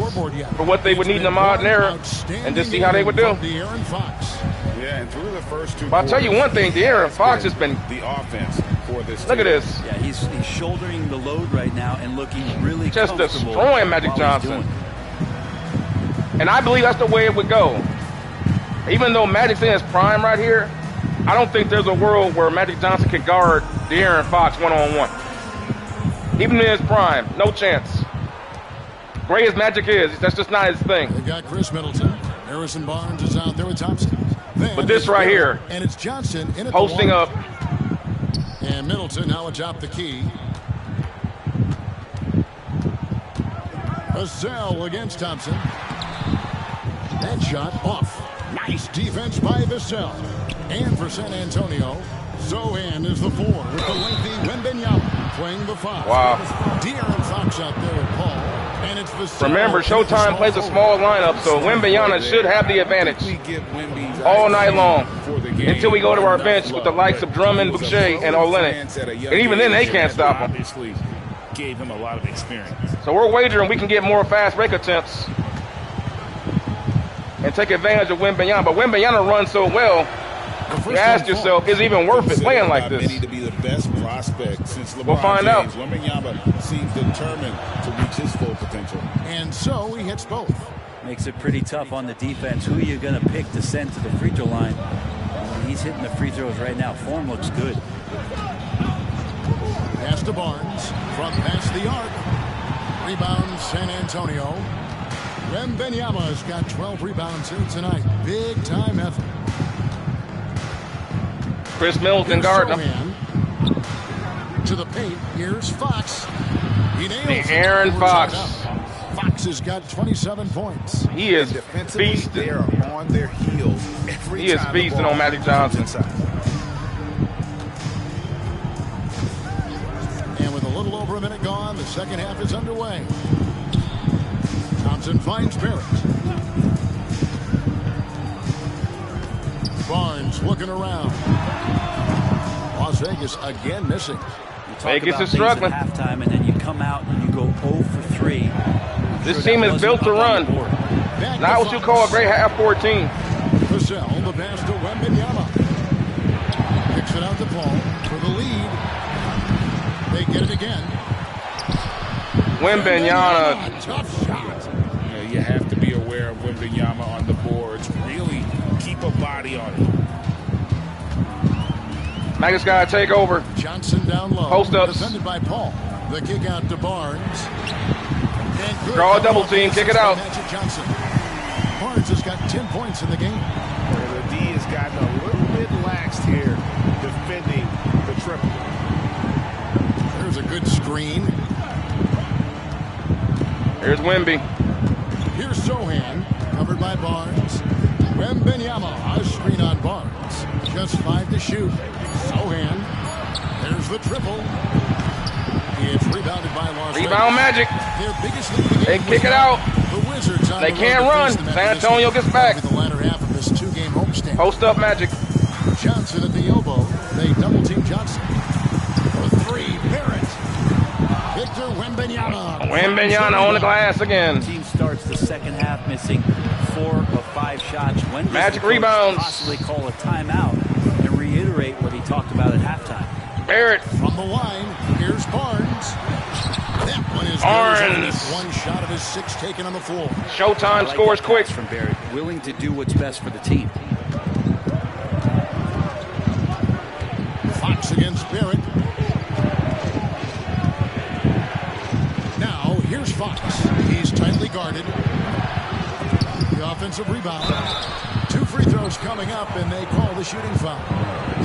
for what they would need in the modern era and just see how they would do. Yeah, and through the first two But I'll tell you one thing, De'Aaron Fox has been the offense for this look at team. this. Yeah, he's shouldering the load right now and looking really Just comfortable destroying Magic while he's Johnson. doing it. And I believe that's the way it would go. Even though Magic's in his prime right here, I don't think there's a world where Magic Johnson can guard De'Aaron Fox one-on-one. Even in his prime, no chance. Great as Magic is, that's just not his thing. They got Chris Middleton. Harrison Barnes is out there with Thompson. Then But this right here, and it's Johnson in at posting up. And Middleton now atop the key. Vassell against Thompson. That shot off. Nice defense by Vassell. And for San Antonio, Sohan is the 4 with the lengthy Wembanyama playing the 5. Wow. De'Aaron Fox out there with Paul. And it's Vassell. Remember, Showtime plays a small lineup, so Wembanyama should have the advantage all night long until we go to our bench with the likes of Drummond, Boucher, and Olenek. And even then, they can't stop him. Obviously, gave him a lot of experience. So we're wagering we can get more fast break attempts and take advantage of Wembanyama. But Wembanyama runs so well, you ask yourself, is it even worth it playing like this? To be the best prospect since LeBron We'll find James. out. Wembanyama seems determined to reach his full potential. And so he hits both. Makes it pretty tough on the defense. Who are you going to pick to send to the free throw line? He's hitting the free throws right now. Form looks good. Pass to Barnes from past the arc. Rebound San Antonio. Wembanyama's got 12 rebounds here tonight. Big time effort. Chris Middleton guarding him. Sohan to the paint. Here's Fox. He nails it. Aaron Fox. Fox has got 27 points. He is Defensively, beasting. they are on their heels every He is time the feasting ball on Magic moves Johnson. inside. And with a little over a minute gone, the second half is underway. Thompson finds Barrett. Barnes looking around. Las Vegas again missing. Vegas is struggling. At halftime, and then you come out and you go 0 for 3. This team is built to run. Not what you call a great half-court team. Vassell, the pass to Wembanyama. Kicks it out to Paul for the lead. They get it again. Wembanyama. Tough shot. You have to be aware of Wembanyama on the boards. Really keep a body on it. Magic's got to take over. Johnson down low. Post ups. Defended by Paul. The kick out to Barnes. And good Draw a double team. Kick it out. Magic Johnson. Barnes has got 10 points in the game. The D has gotten a little bit laxed here defending the triple. There's a good screen. Here's Wemby. Here's Sohan, covered by Barnes. Wembanyama, a screen on Barnes. Just 5 to shoot. Sohan, there's the triple. It's rebounded by Las Vegas. Rebound Magic. Their biggest lead of the They game kick was it out. The Wizards on They the can't road to run. face them San after this Antonio game. gets back. That'll be the latter half of this 2-game homestand. Post up Magic. Johnson at the elbow. They double team Johnson. The 3, Barrett. Victor Wembanyama. Wembanyama on the glass again. The team starts the second half missing 4 of 5 shots. When does Magic the coach rebounds. possibly call a timeout and reiterate what he talked about at halftime? Barrett. From the line, here's Barnes. That one is Barnes. good. One shot of his 6 taken on the floor. Showtime I like scores that quick. pass from Barrett, willing to do what's best for the team. Fox against Barrett. Now, here's Fox. He's tightly guarded. The offensive rebound. 2 free throws coming up, and they call the shooting foul.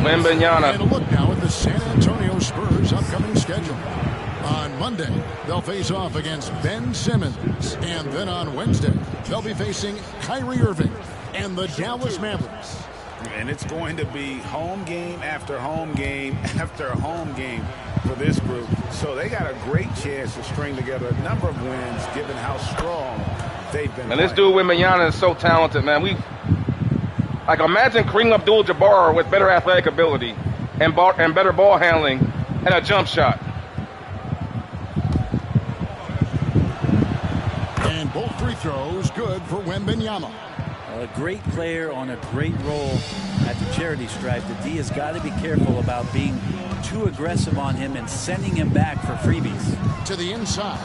Wembanyama. And a look now at the San Antonio Spurs' upcoming schedule. On Monday, they'll face off against Ben Simmons. And then on Wednesday, they'll be facing Kyrie Irving and the Dallas Mavericks. And it's going to be home game after home game after home game for this group. So they got a great chance to string together a number of wins given how strong they've been. And this playing. dude Wembanyama is so talented, man. Like imagine Kareem Abdul-Jabbar with better athletic ability and better ball handling and a jump shot. And both free throws good for Wembanyama. A great player on a great role at the charity stripe. The D has got to be careful about being too aggressive on him and sending him back for freebies. To the inside.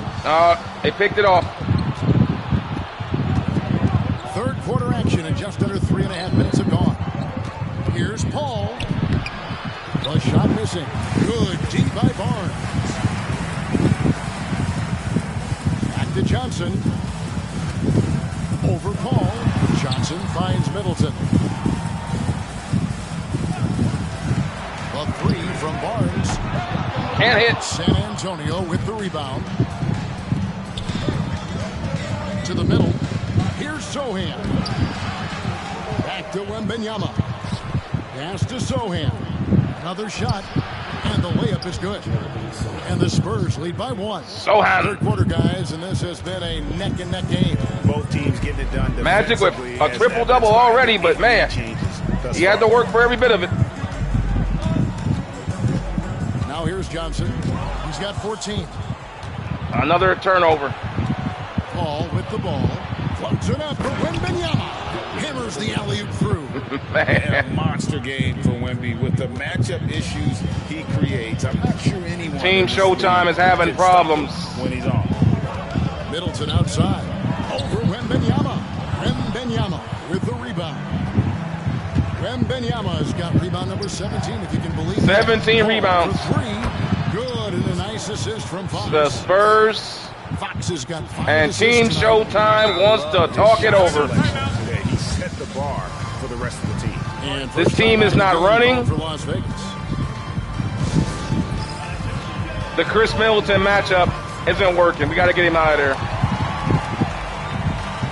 They picked it off. Third quarter action and just under 3.5 minutes have gone. Here's Paul. The shot missing. Good deep by Barnes. Back to Johnson. Over Paul. Johnson finds Middleton. A three from Barnes. Can't hit. San Antonio with the rebound. To the middle. Here's Sohan. Back to Wembanyama. Pass to Sohan. Another shot. And the layup is good. And the Spurs lead by 1. Sohan. Third quarter, guys, and this has been a neck-and-neck game. Both teams getting it done. Magic with a triple-double already, but man, he had to work for every bit of it. Now here's Johnson. He's got 14. Another turnover. Paul with the ball. Floats it up for Wembanyama. Hammers the alley-oop through. And a monster game for Wemby with the matchup issues he creates. I'm not sure anyone. Team Showtime is having problems when he's on. Middleton outside. Over Wembanyama. Wembanyama with the rebound. Wembanyama's got rebound number 17, if you can believe it. 17 rebounds. For 3. Good, and a nice assist from Fox. The Spurs Fox has got 5 and Team assists tonight. Showtime wants to talk it over. He set the bar for the rest of the team. And This team is not running. For Las Vegas. The Chris Middleton matchup isn't working. We got to get him out of there.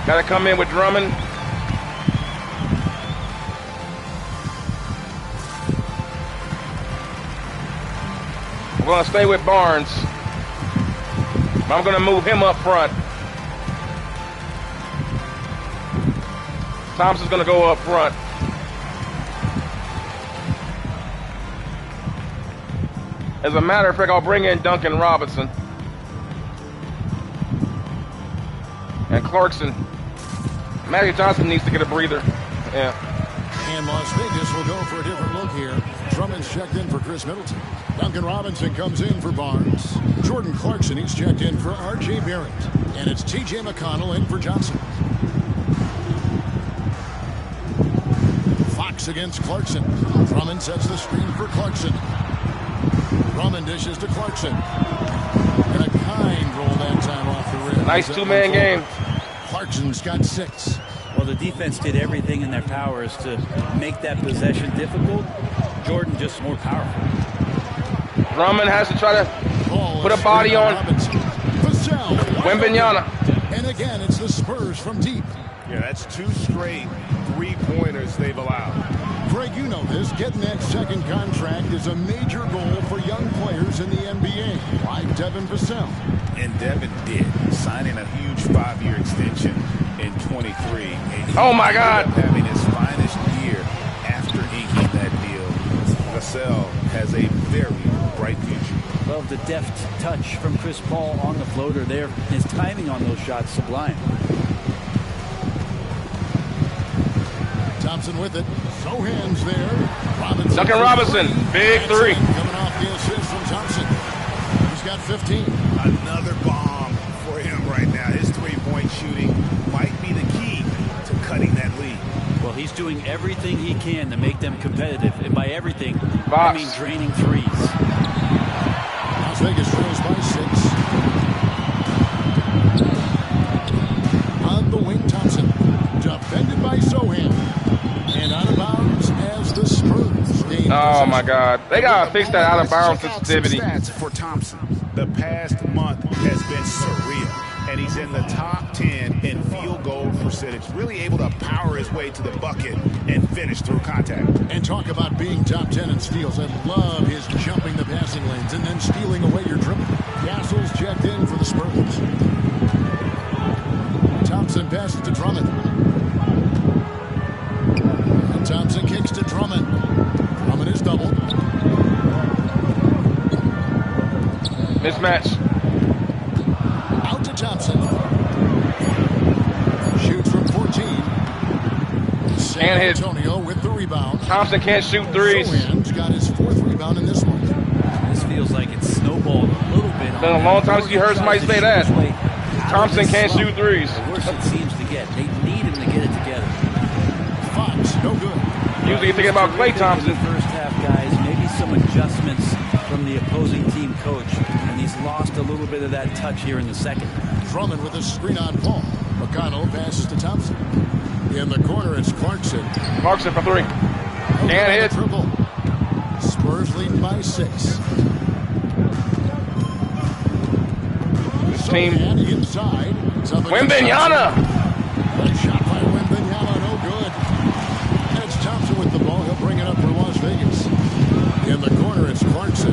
Got to come in with Drummond. We're going to stay with Barnes. I'm going to move him up front. Thompson's going to go up front. As a matter of fact, I'll bring in Duncan Robinson. And Clarkson. Magic Johnson needs to get a breather. Yeah. And Las Vegas will go for a different look here. Drummond's checked in for Chris Middleton. Duncan Robinson comes in for Barnes. Jordan Clarkson, he's checked in for R.J. Barrett. And it's T.J. McConnell in for Johnson. Fox against Clarkson. Drummond sets the screen for Clarkson. Drummond dishes to Clarkson. And a kind roll that time off the rim. Nice two-man game. Clarkson's got 6. Well, the defense did everything in their powers to make that possession difficult. Jordan just more powerful. Drummond has to try to put a body on Wembanyama. And again, it's the Spurs from deep. Yeah, that's 2 straight 3-pointers they've allowed. Greg, you know this. Getting that second contract is a major goal for young players in the NBA, like Devin Vassell. And Devin did, signing a huge 5-year extension in 23. Oh, my God. Having his finest year after inking that deal. Vassell has a very bright future. Love the deft touch from Chris Paul on the floater there. His timing on those shots sublime. Thompson with it. Sohan's there. Robinson. Duncan Robinson, big 3. Coming off the assist from Thompson. He's got 15. Another bomb for him right now. His 3-point shooting might be the key to cutting that lead. Well, he's doing everything he can to make them competitive. And by everything, Fox. I mean draining threes. Las Vegas trails by 6. On the wing, Thompson. Defended by Sohan. And out of bounds as the Spurs gain Oh, my God. They got to fix that out-of-bounds sensitivity. Stats for Thompson. The past month has been surreal. And he's in the top 10 in field goal percentage. Really able to power his way to the bucket and finish through contact. And talk about being top 10 in steals. I love his jumping the passing lanes and then stealing away your dribble. Castle's checked in for the Spurs. Thompson passes to Drummond. And Thompson kicks to Drummond. Drummond is doubled. Mismatch. Out to Thompson. Shoots from 14. San hit. Antonio with the rebound. Thompson can't shoot threes. Sohan's got his 4th rebound in this one. This feels like it's snowballed a little bit. It's been a long time since you heard somebody say that. Thompson can't shoot threes. The worse it seems to get. They need him to get it together. Fox, no good. Usually you're thinking about Klay Thompson. In the first half, guys, maybe some adjustments from the opposing team coach, and he's lost a little bit of that touch here in the second. Drummond with a screen on Paul. McConnell passes to Thompson. In the corner, it's Clarkson. Clarkson for three. Can't hit. Triple. Spurs leading by 6. This team. Inside. Wembanyama. That shot by Wembanyama, no good. And it's Thompson with the ball. He'll bring it up for Las Vegas. In the corner, it's Clarkson.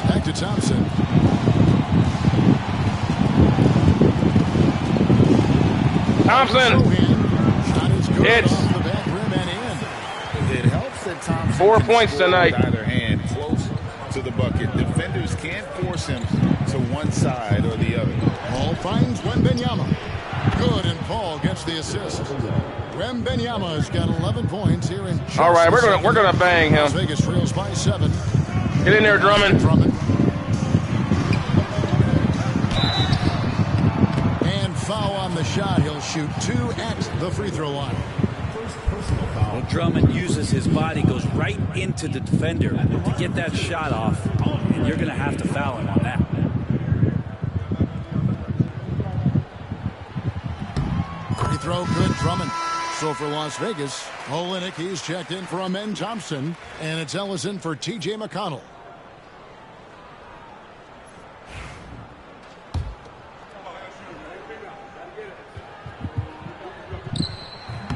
Back to Thompson. Thompson. Hits. It helps that Thompson 4 points tonight. With either hand close to the bucket. Defenders can't force him to one side or the other. Paul finds Wembanyama. Good, and Paul gets the assist. Wembanyama has got 11 points here in. All right, we're gonna bang him. Las Vegas trails by 7. Get in there, Drummond. And foul on the shot. He'll shoot 2 at the free throw line. Well, Drummond uses his body, goes right into the defender to get that shot off, and you're going to have to foul him on that. Free throw good, Drummond. So for Las Vegas, Olynyk, he's checked in for Amen Thompson, and it's Ellison for T.J. McConnell.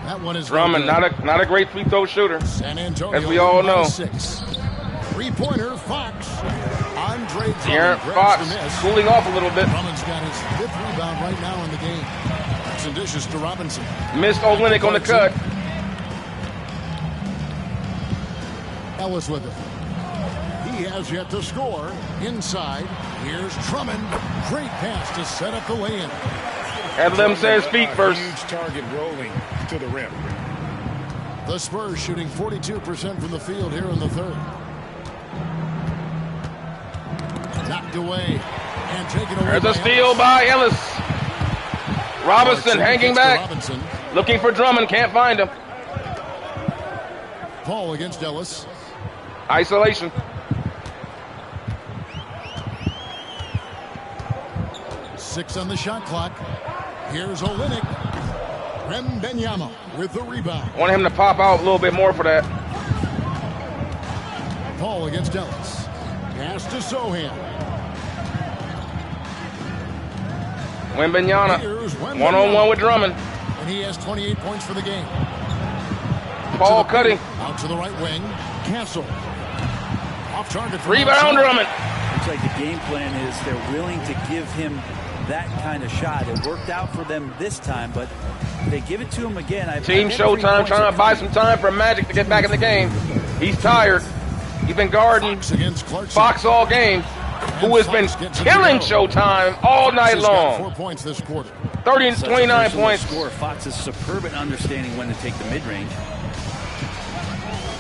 That one is Drummond, not a great free throw shooter, San Antonio, as we all know. 6. Three-pointer, Fox. Andre De'Aaron Drummond Fox cooling off a little bit. Drummond's got his 5th rebound right now in the game. Some dishes to Robinson. Missed Olynyk on the cut. Ellis with it. He has yet to score. Inside, here's Drummond. Great pass to set up the lay-in. Had to let him say his feet first. Huge target rolling to the rim. The Spurs shooting 42% from the field here in the third. Knocked away and taken away. There's a steal by Ellis. Robinson hanging back. Robinson. Looking for Drummond. Can't find him. Paul against Ellis. Isolation. Six on the shot clock. Here's Olynyk. Wembanyama with the rebound. Want him to pop out a little bit more for that. Paul against Ellis. Pass to Sohan. Wembanyama. Here's Wembanyama. One-on-one with Drummond. And he has 28 points for the game. Paul cutting. Out to the right wing. Cancel. Off target. Rebound, Drummond. Looks like the game plan is they're willing to give him that kind of shot. It worked out for them this time, but if they give it to him again. Team Showtime trying to buy some time for Magic to get back in the game. He's tired. He's been guarding Fox all game, who has been killing Showtime all night long. 4 points this quarter. 30 and 29 points. Score. Fox is superb at understanding when to take the mid-range.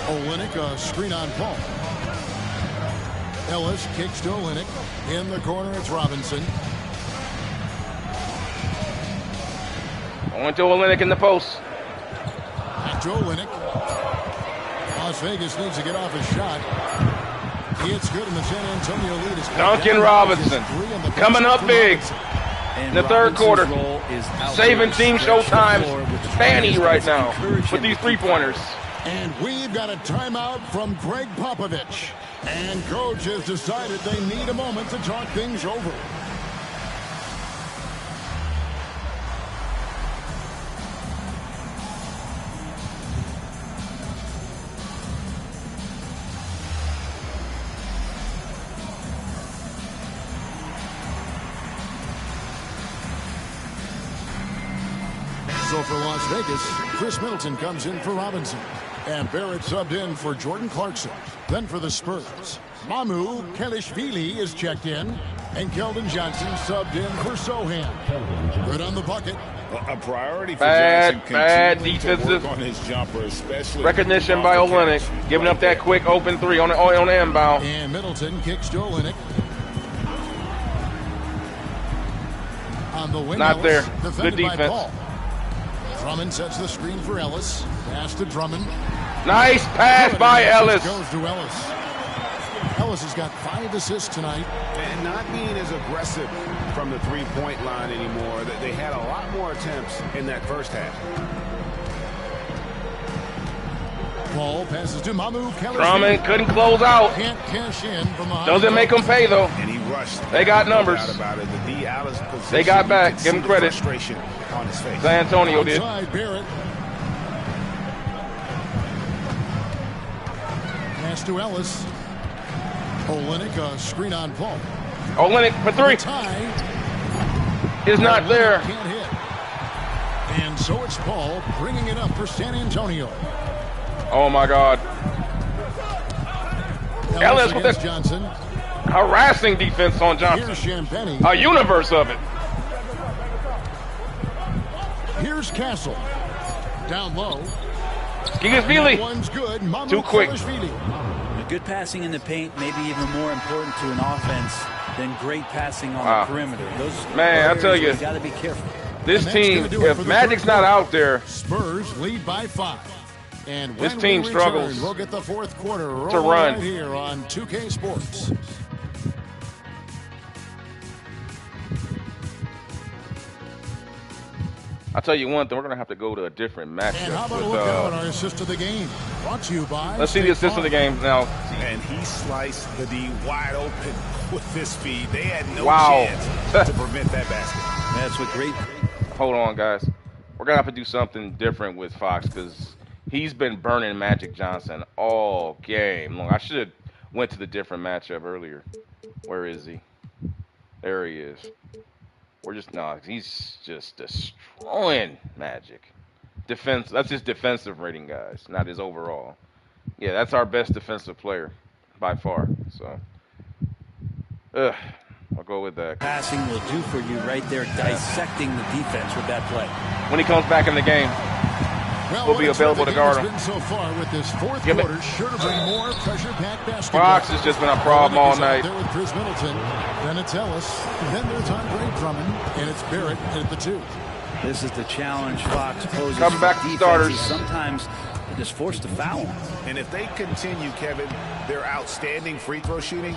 Olynyk, a screen on Paul. Ellis kicks to Olynyk. In the corner, it's Robinson. Going to Olynyk in the post. Back to Olynyk. Las Vegas needs to get off his shot. It's good, and the San Antonio lead is Duncan Robinson coming up big in the third quarter. Saving Team Showtime's fanny right now with these three-pointers. And we've got a timeout from Greg Popovich. And coach has decided they need a moment to talk things over. So for Las Vegas, Chris Middleton comes in for Robinson. And Barrett subbed in for Jordan Clarkson. Then for the Spurs, Mamu Kelishvili is checked in. And Keldon Johnson subbed in for Sohan. Good on the bucket. A priority for bad Johnson defensive on his jumper, especially recognition by Olynyk, giving up that quick open three on the inbound. And Middleton kicks to Olynyk. On the wing, Not Ellis, there. defended Good by defense. Paul. Drummond sets the screen for Ellis. Pass to Drummond. Nice pass by Ellis. Goes to Ellis. Ellis has got 5 assists tonight. And not being as aggressive from the three-point line anymore. They had a lot more attempts in that first half. Ball passes to Mamu Kelly. Drummond couldn't close out. Can't cash in from the high Doesn't make them pay, though. And he rushed. They got numbers. About it. The D Alice position, They got back. you could Give him see the credit. frustration on his face. San Antonio did. Outside Barrett. Pass to Ellis. Olenek, a screen on Paul. Olenek for 3. Tie. Is not there. Can't hit. And so it's Paul bringing it up for San Antonio. Oh, my God. Ellis with this Johnson. harassing defense on Johnson. Here's Champagne. A universe of it. Here's Castle. Down low. Gigasvili. One's good. Mamu Too quick. Kelishvili. Good passing in the paint, maybe even more important to an offense than great passing on the perimeter. Those Man, I tell you, got to be careful. This team, if Magic's not out there, Spurs lead by 5. And this when team we struggles return, we'll get the fourth quarter to run right here on 2K Sports. I'll tell you one thing, we're going to have to go to a different And how matchup. about a With, look at our assist of the game? Brought to you by let's see the assist of the game now. And he sliced the D wide open with this speed. They had no Wow. chance to prevent that basket. That's what great. Hold on, guys. We're going to have to do something different with Fox because he's been burning Magic Johnson all game long. I should have went to the different matchup earlier. Where is he? There he is. He's just destroying Magic. Defense. That's his defensive rating, guys, not his overall. Yeah, that's our best defensive player by far. So, I'll go with that. Passing will do for you right there, dissecting the defense with that play. When he comes back in the game, will be available to guard him. So far with this fourth Give it. quarter, sure to bring more pressure-packed basketball. Fox has just been a problem all night. There with Chris Middleton, then it's Ellis, then there's Andre Drummond, and it's Barrett at the 2. This is the challenge Fox poses. Coming back to defense. starters. Sometimes they're just forced to foul. And if they continue, Kevin, their outstanding free throw shooting,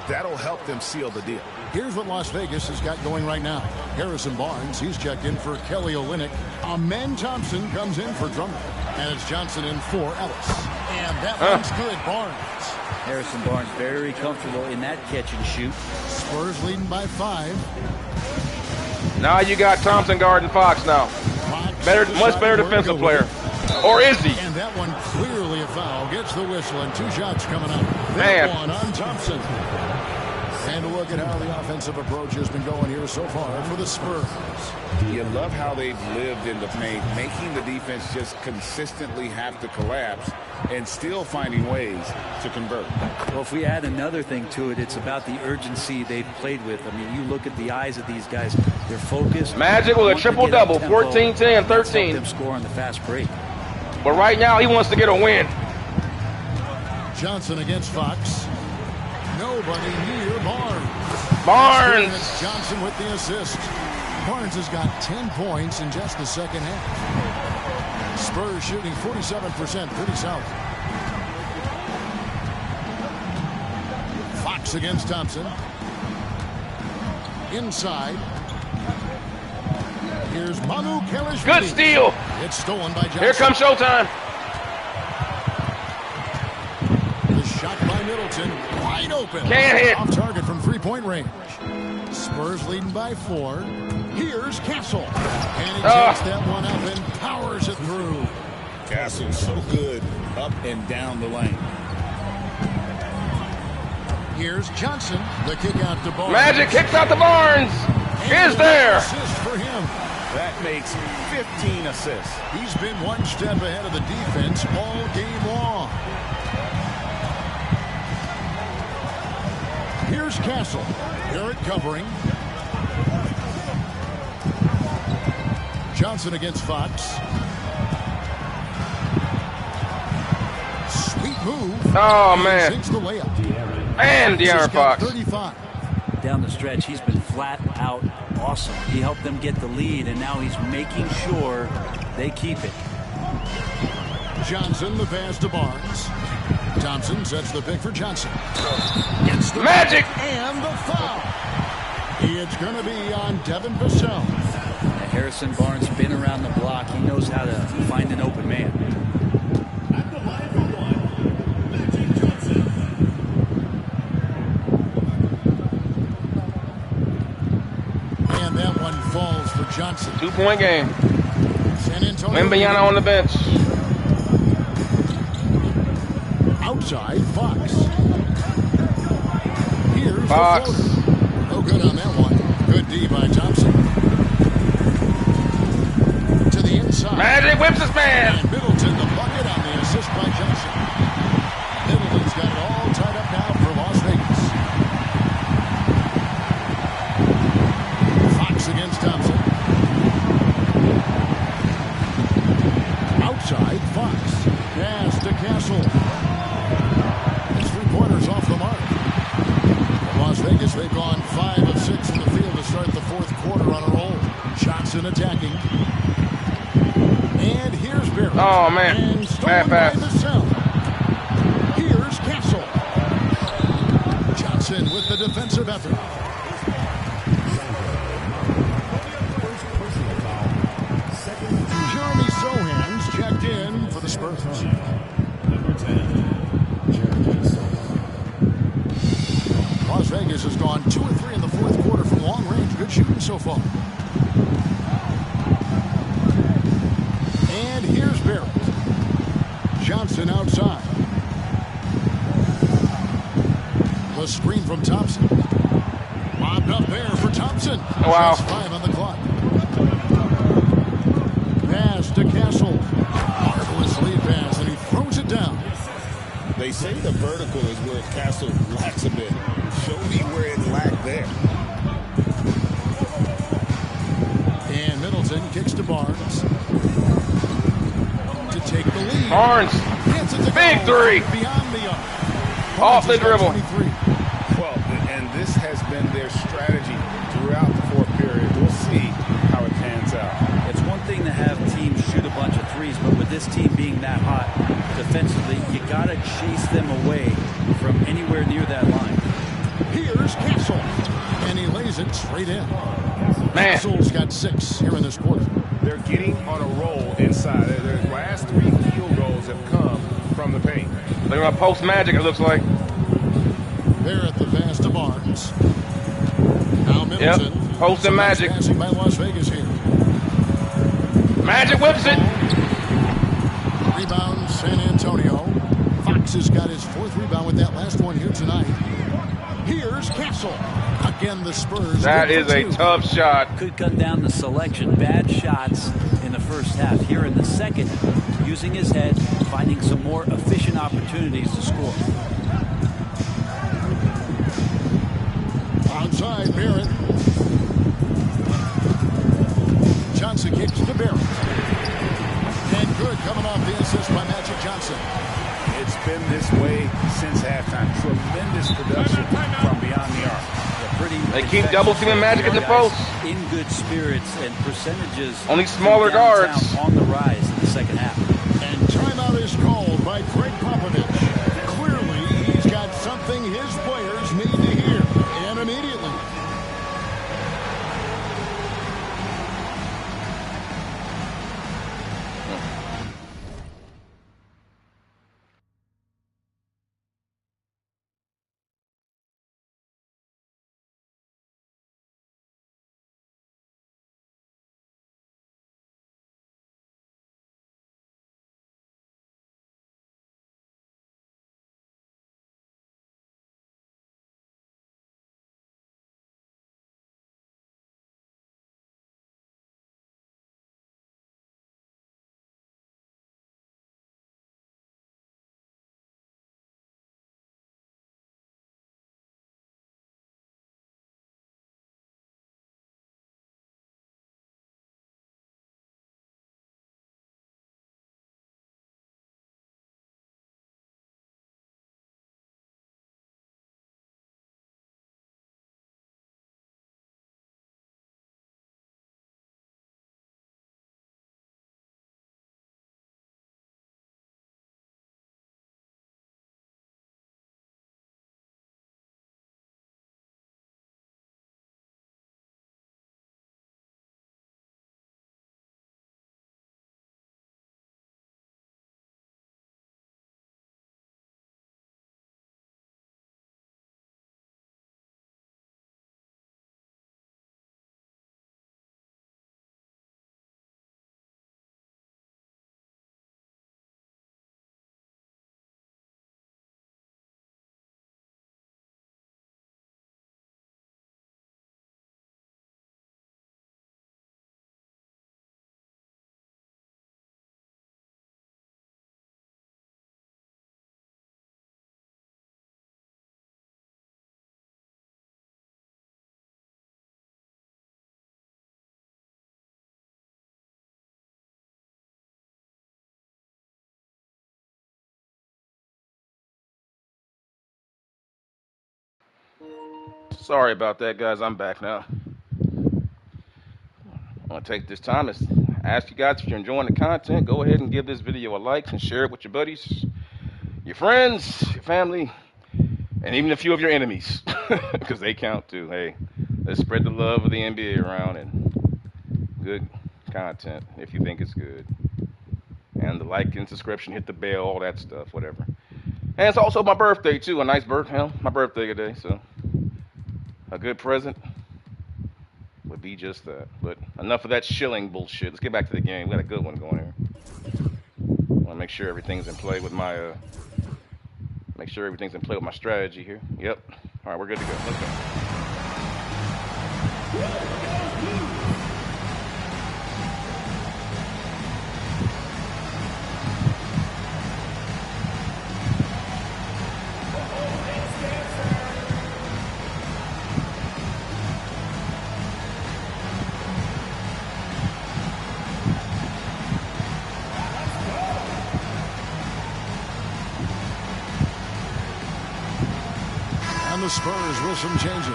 that'll help them seal the deal. Here's what Las Vegas has got going right now. Harrison Barnes, he's checked in for Kelly Olynyk. Amen Thompson comes in for Drummond. And it's Johnson in for Ellis. And that one's good, Barnes. Harrison Barnes very comfortable in that catch and shoot. Spurs leading by 5. Now you got Thompson guarding Fox now. Much better defensive player. Or is he? And that one clearly a foul. Gets the whistle and 2 shots coming up. Man. That one on Thompson. And a look at how the offensive approach has been going here so far for the Spurs. You love how they've lived in the paint, making the defense just consistently have to collapse and still finding ways to convert. Well, if we add another thing to it, it's about the urgency they've played with. I mean, you look at the eyes of these guys, they're focused. Magic with a triple-double, 14, 10, 13. Them score on the fast break. But right now, he wants to get a win. Johnson against Fox. Nobody near Barnes. Barnes. Johnson with the assist. Barnes has got 10 points in just the second half. Spurs shooting 47%, pretty solid. Fox against Thompson. Inside. Here's Mamu Kelishvili. Good steal. It's stolen by Johnson. Here comes showtime. The shot by Middleton. Wide open. Can't hit. Off target from three-point range. Spurs leading by 4. Here's Castle. And he takes that one up and powers it through. Castle's so good up and down the lane. Here's Johnson. The kick out to Barnes. Magic kicks out to Barnes. And Is there. Assist for him. That makes 15 assists. He's been one step ahead of the defense all game long. Here's Castle. Barrett covering. Johnson against Fox. Sweet move. Oh, man. Sinks the layup. And De'Aaron Fox. 35. Down the stretch, he's been flat out awesome. He helped them get the lead, and now he's making sure they keep it. Johnson, the pass to Barnes. Thompson sets the pick for Johnson. Gets the Magic! And the foul. It's going to be on Devin Vassell. Harrison Barnes been around the block. He knows how to find an open man. And that one falls for Johnson. 2-point game. San Antonio. Wembanyama on the bench. Outside, Fox. Here's Fox. the floater. No good on that one. Good D by Thompson. To the inside. Magic whips his man. And Middleton the bucket on the assist by Johnson. Middleton's got it all tied up now for Las Vegas. Fox against Thompson. Outside, Fox. Pass to Castle. It's 3 pointers off the mark. Las Vegas, they've gone 5 of 6 in the field to start the 4th quarter on a roll. Johnson attacking. And here's Barrett. Oh, man. And stolen Bad by pass. Vassell. Here's Castle. Johnson with the defensive effort. Jeremy Sohan's checked in for the Spurs. Las Vegas has gone 2 of 3 in the 4th quarter from long range. Good shooting so far. And here's Barrett. Johnson outside. The screen from Thompson. Lobbed up there for Thompson. Oh, wow. Just 5 on the clock. Pass to Castle. Marvelous lead pass, and he throws it down. They say the vertical is where Castle lacks a bit. Show me where it lacked there. And Middleton kicks to Barnes. To take the lead. Barnes. Hits it to Big goal. three. Beyond the arc. Off the Barnes has got dribble. 23. Well, and this has been their strategy throughout the 4th period. We'll see how it pans out. It's one thing to have teams shoot a bunch of threes, but with this team being that hot defensively, you got to chase them away from anywhere near that line. Here's Castle. And he lays it straight in. Man. Castle's got 6 here in this quarter. They're getting on a roll inside. Their last 3 field goals have come from the paint. They're going to post Magic, it looks like. They're at the pass to Barnes. Now Middleton. Yep, posting Magic. Passing by Las Vegas here. Magic whips it. Rebound, San Antonio. Fox has got his 4th rebound with that last one here tonight. Here's Castle. Again, the Spurs. That is a tough shot. Could come down to selection. Bad shots in the first half. Here in the second, using his head, finding some more efficient opportunities to score. Outside, Barrett. Johnson kicks to Barrett. And good coming off the assist by Magic Johnson. It's been this way since halftime. Tremendous production from beyond the arc. They keep double teaming Magic at the post. In good spirits and percentages. Only smaller downtown guards. on the rise in the second half. And timeout is called by Greg Popovich. Clearly, he's got something his players need to hear, and immediately. Sorry about that, guys. I'm back now. I want to take this time to ask you guys if you're enjoying the content. Go ahead and give this video a like and share it with your buddies, your friends, your family, and even a few of your enemies, because they count too. Hey, let's spread the love of the NBA around and good content if you think it's good. And the like and subscription, hit the bell, all that stuff, whatever. And it's also my birthday too. A nice birthday, my birthday today, so a good present would be just that. But enough of that shilling bullshit. Let's get back to the game. We got a good one going here. I want to make sure everything's in play with my strategy here. Yep. All right, we're good to go. Let's go. And the Spurs with some changes.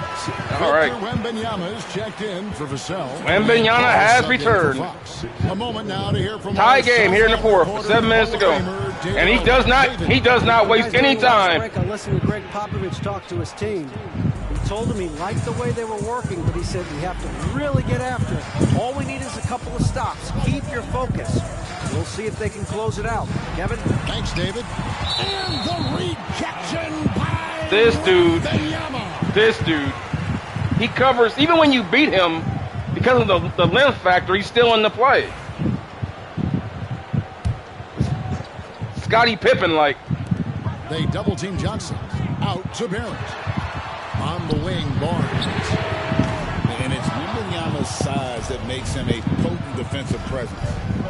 All right. Wembanyama is checked in for Vassell. Wembanyama has returned. A moment now to hear from tie game here in the fourth. 7 minutes to go. And he does not waste any time. I listened to Greg Popovich talk to his team. He told them he liked the way they were working, but he said we have to really get after it. All we need is a couple of stops. Keep your focus. We'll see if they can close it out. Kevin? Thanks, David. And the rejection by This dude, he covers, even when you beat him, because of the length factor, he's still in the play. Scottie Pippen like. They double team Johnson. Out to Barrett. On the wing, Barnes. And it's Wembanyama's size that makes him a potent defensive presence.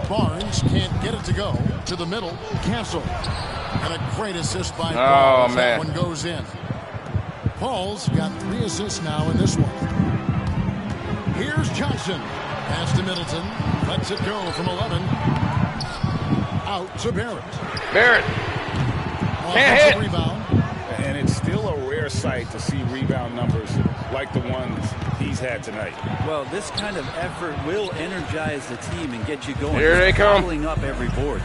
Barnes can't get it to go. To the middle, Castle. And a great assist by Paul. Man. That one goes in. Paul's got 3 assists now in this one. Here's Johnson. Pass to Middleton. Lets it go from 11. Out to Barrett. Barrett. Can't hit. Rebound. And it's still a rare sight to see rebound numbers like the ones he's had tonight. Well, this kind of effort will energize the team and get you going. Here they come. Pulling up every board.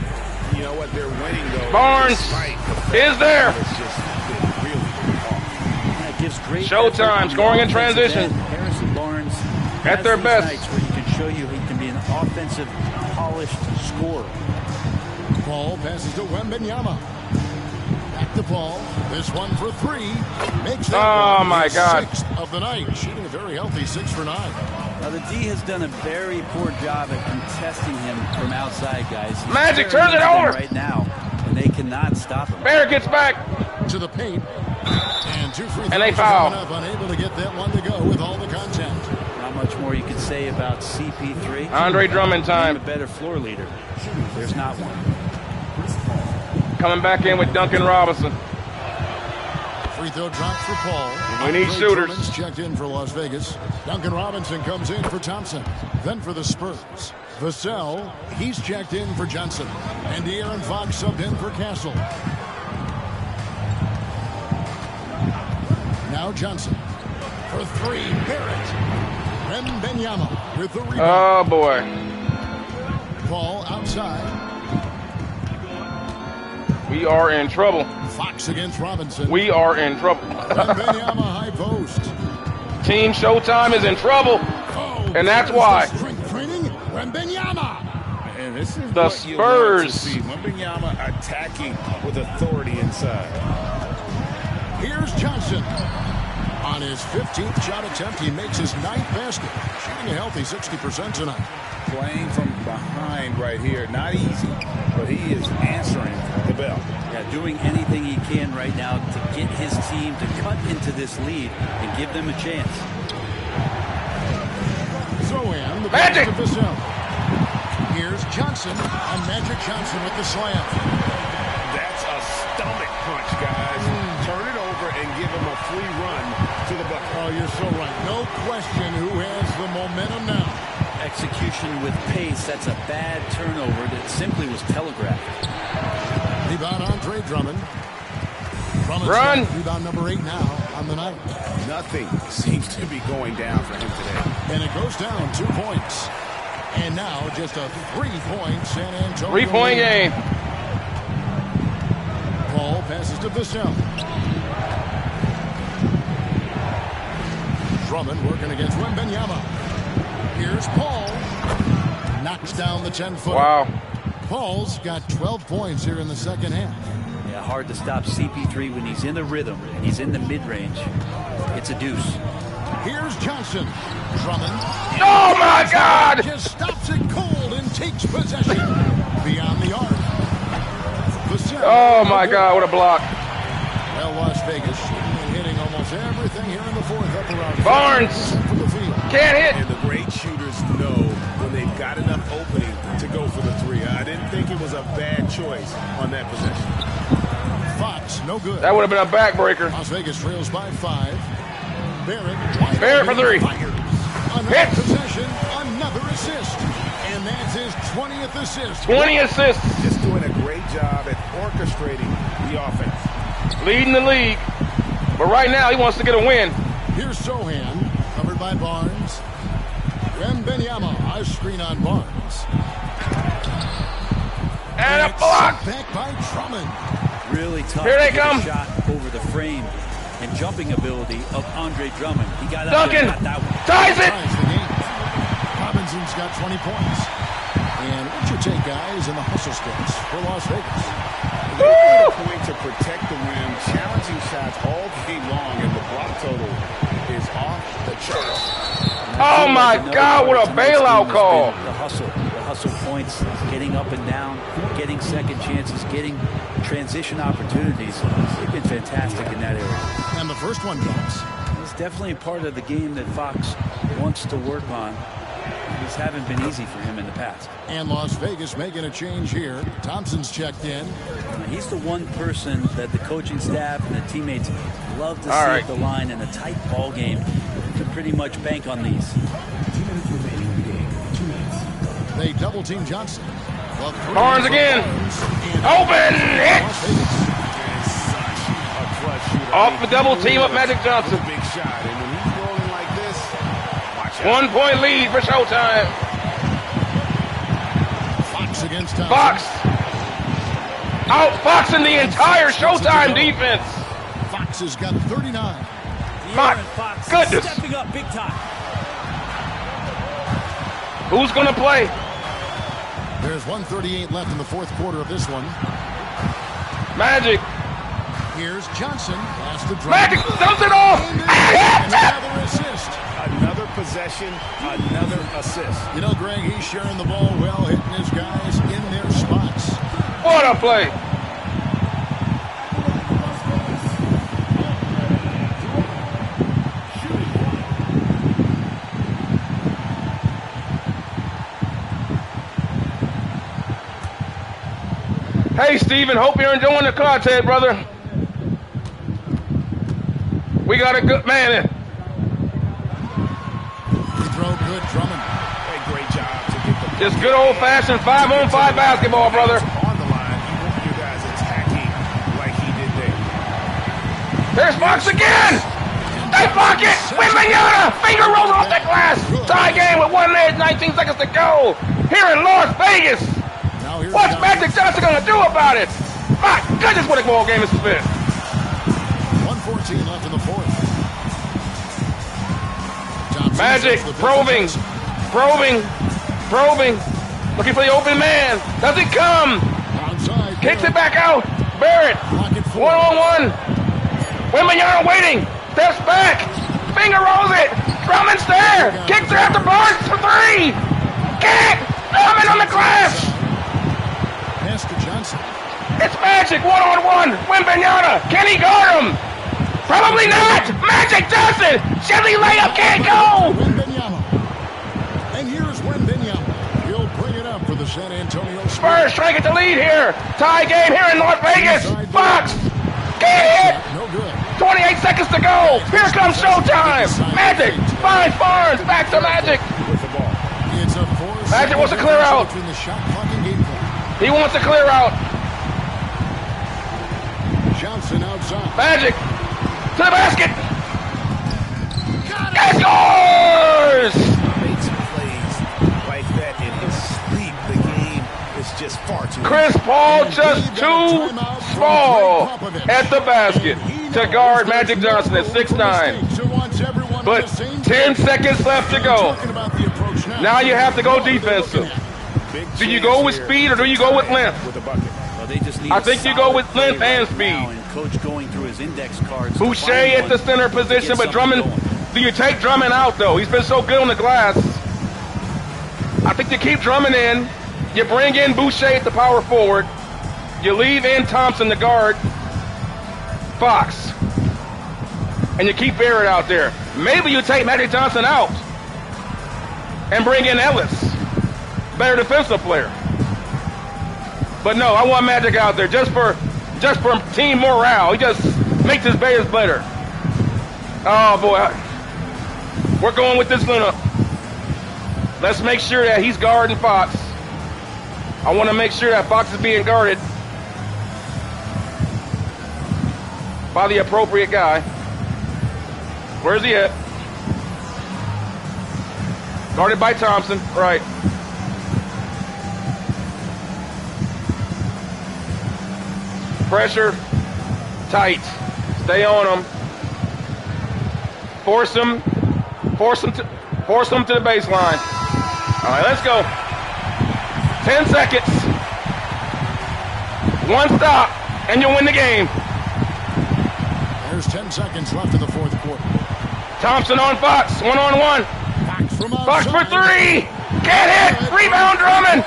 You know what? They're winning, though. Barnes is there. It's just been really hard. That gives great Showtime, scoring in transition. Harrison Barnes At their best. nights where he can show you he can be an offensive, polished scorer. Paul passes to Wembanyama. Back to Paul. This one for 3. Makes Oh, my God. 6th of the night. Shooting a very healthy 6 for 9. Now, the D has done a very poor job at contesting him from outside, guys. He's Magic staring turns it at them over. right now, and they cannot stop him. Barrett gets back. To the paint. And 2 free throws. And they foul. Up, unable to get that one to go with all the contact. Not much more you could say about CP3. Andre Drummond time. A better floor leader. There's not one. Coming back in with Duncan Robinson. Free throw drop for Paul. We need Andre shooters. Drummond's checked in for Las Vegas. Duncan Robinson comes in for Thompson. Then for the Spurs. Vassell, he's checked in for Johnson. And De'Aaron Fox subbed in for Castle. Now Johnson. For 3, Barrett. Wembanyama with the rebound. Oh, boy. Paul outside. We are in trouble. Fox against Robinson. We are in trouble. Wembanyama high post. Team Showtime is in trouble. Oh, And that's there's why. the strength training. Wembanyama. And this is The what you want to Spurs. see. Wembanyama attacking with authority inside. Here's Johnson. On his 15th shot attempt, he makes his 9th basket. Shooting a healthy 60% tonight. Playing from behind right here. Not easy, but he is answering the bell. Yeah, doing anything he can right now to get his team to cut into this lead and give them a chance. Zohan, the Magic! pass to Vassell. Here's Johnson, and Magic Johnson with the slam. That's a stomach punch, guys. Turn it over and give him a free run to the bucket. Oh, you're so right. No question who has the momentum now. Execution with pace, that's a bad turnover that simply was telegraphed. Rebound Andre Drummond. Drummond's Run. got rebound number 8 now on the night. Nothing seems to be going down for him today. And it goes down 2 points. And now just a 3-point San Antonio. 3-point game. Paul passes to Vassell. Drummond working against Wembanyama. Here's Paul. Knocks down the 10-footer. Wow. Paul's got 12 points here in the second half. Yeah, hard to stop CP3 when he's in the rhythm and he's in the mid-range. It's a deuce. Here's Johnson. Drummond. Oh, my God. Just stops it cold and takes possession. Beyond the arc. Vassell. Oh, my God. What a block. Well, Las Vegas hitting almost everything here in the fourth up around Barnes. from the field. Can't hit. And the great shooters know when they've got enough opening to go for the three. I didn't think it was a bad choice on that possession. Fox, no good. That would have been a backbreaker. Las Vegas trails by 5. Barrett. Barrett for 3. Another Hits. possession, another assist. And that's his 20th assist. 20 assists. Just doing a great job at orchestrating the offense. Leading the league. But right now, he wants to get a win. Here's Sohan, covered by Barnes. Wembanyama, a screen on Barnes. And a it's block. set back by Drummond. Really tough Here they to get come. a shot over the frame and jumping ability of Andre Drummond. He got up Duncan there, got that one. ties it. Ties the game. Robinson's got 20 points. And what's your take, guys, in the hustle sticks for Las Vegas? They made a point to protect the rim, challenging shots all game long, and the block total is off the charts. Oh, my God. What a bailout call. The hustle points, getting up and down, getting second chances, getting transition opportunities. They've been fantastic in that area. And the first one drops. It's definitely a part of the game that Fox wants to work on. These haven't been easy for him in the past. And Las Vegas making a change here. Thompson's checked in. He's the one person that the coaching staff and the teammates love to see All right. at the line in a tight ball game to pretty much bank on these. They double team Johnson. Well, Barnes again. Open. Hits. Off the double team up Magic Johnson. Big shot, and when he's rolling like this, watch out. 1 point lead for Showtime. Fox against Thompson. Fox. Outfoxing the entire Showtime defense. Fox has got 39. My goodness. Stepping up big time. Who's going to play? There's 1:38 left in the fourth quarter of this one. Magic. Here's Johnson. Has to drive. Magic dumps it off. And another assist. Another possession, another assist. You know, Greg, he's sharing the ball well, hitting his guys in their spots. What a play. Hey, Steven, hope you're enjoying the content, brother. We got a good man in. He throw good, Drummond. Hey, great job to get the Just good old-fashioned 5-on-5 basketball, brother. on the line. You want you guys attacking like he did there. There's Fox again. They block it. Wembanyama. Finger rolls off the glass. Tie game with 1 minute, 19 seconds to go. Here in Las Vegas. Now here's What's Johnson. Magic Johnson going to do about it? My goodness, what a ball game this has been. 1:14 left in the fourth. Johnson Magic, sets the probing, business. probing. Looking for the open man. Does it come? Outside. Kicks it back out. Barrett. Pocket four. One-on-one. Wembanyama waiting. Steps back. Finger rolls it. Drummond's there. Kicks it after Barnes for 3. Kick. Drummond on the glass. Pass to Johnson. It's Magic. One-on-one. Wembanyama. Can he guard him? Probably not. Magic Johnson. Chevy layup can't go. Wembanyama. And here's Wembanyama. He'll bring it up for the San Antonio Spurs. Spurs trying to get the lead here. Tie game here in Las Vegas. Fox. Can't hit. No good. 28 seconds to go. Here comes Showtime. Magic finds Barnes. Back to Magic. With the ball. It's a 4-second Magic wants to clear out. between the shot clock and game clock. He wants to clear out. Johnson outside. side. Magic to the basket. It scores! Makes plays like that in his sleep. The game is just far too. Chris Paul just too small at the basket to guard Magic Johnson at 6'9". But 10 seconds left to go. Now you have to go defensive. Do you go with speed or do you go with length? Well, they just need I think you go with length and speed. And Coach going through his index cards. Boucher at the center position, but Drummond, do you take Drummond out, though? He's been so good on the glass. I think you keep Drummond in. You bring in Boucher at the power forward. You leave in Thompson, the guard. Fox. And you keep Barrett out there. Maybe you take Magic Johnson out and bring in Ellis. Better defensive player. But no, I want Magic out there just for team morale. He just makes his players better. Oh, boy. We're going with this lineup. Let's make sure that he's guarding Fox. I want to make sure that Fox is being guarded by the appropriate guy. Where's he at? Guarded by Thompson. Right. Pressure. Tight. Stay on him. Force him to the baseline. All right, let's go. 10 seconds. One stop, and you'll win the game. There's 10 seconds left in the fourth quarter. Thompson on Fox, one-on-one. Fox for three. Can't hit. Rebound, Drummond.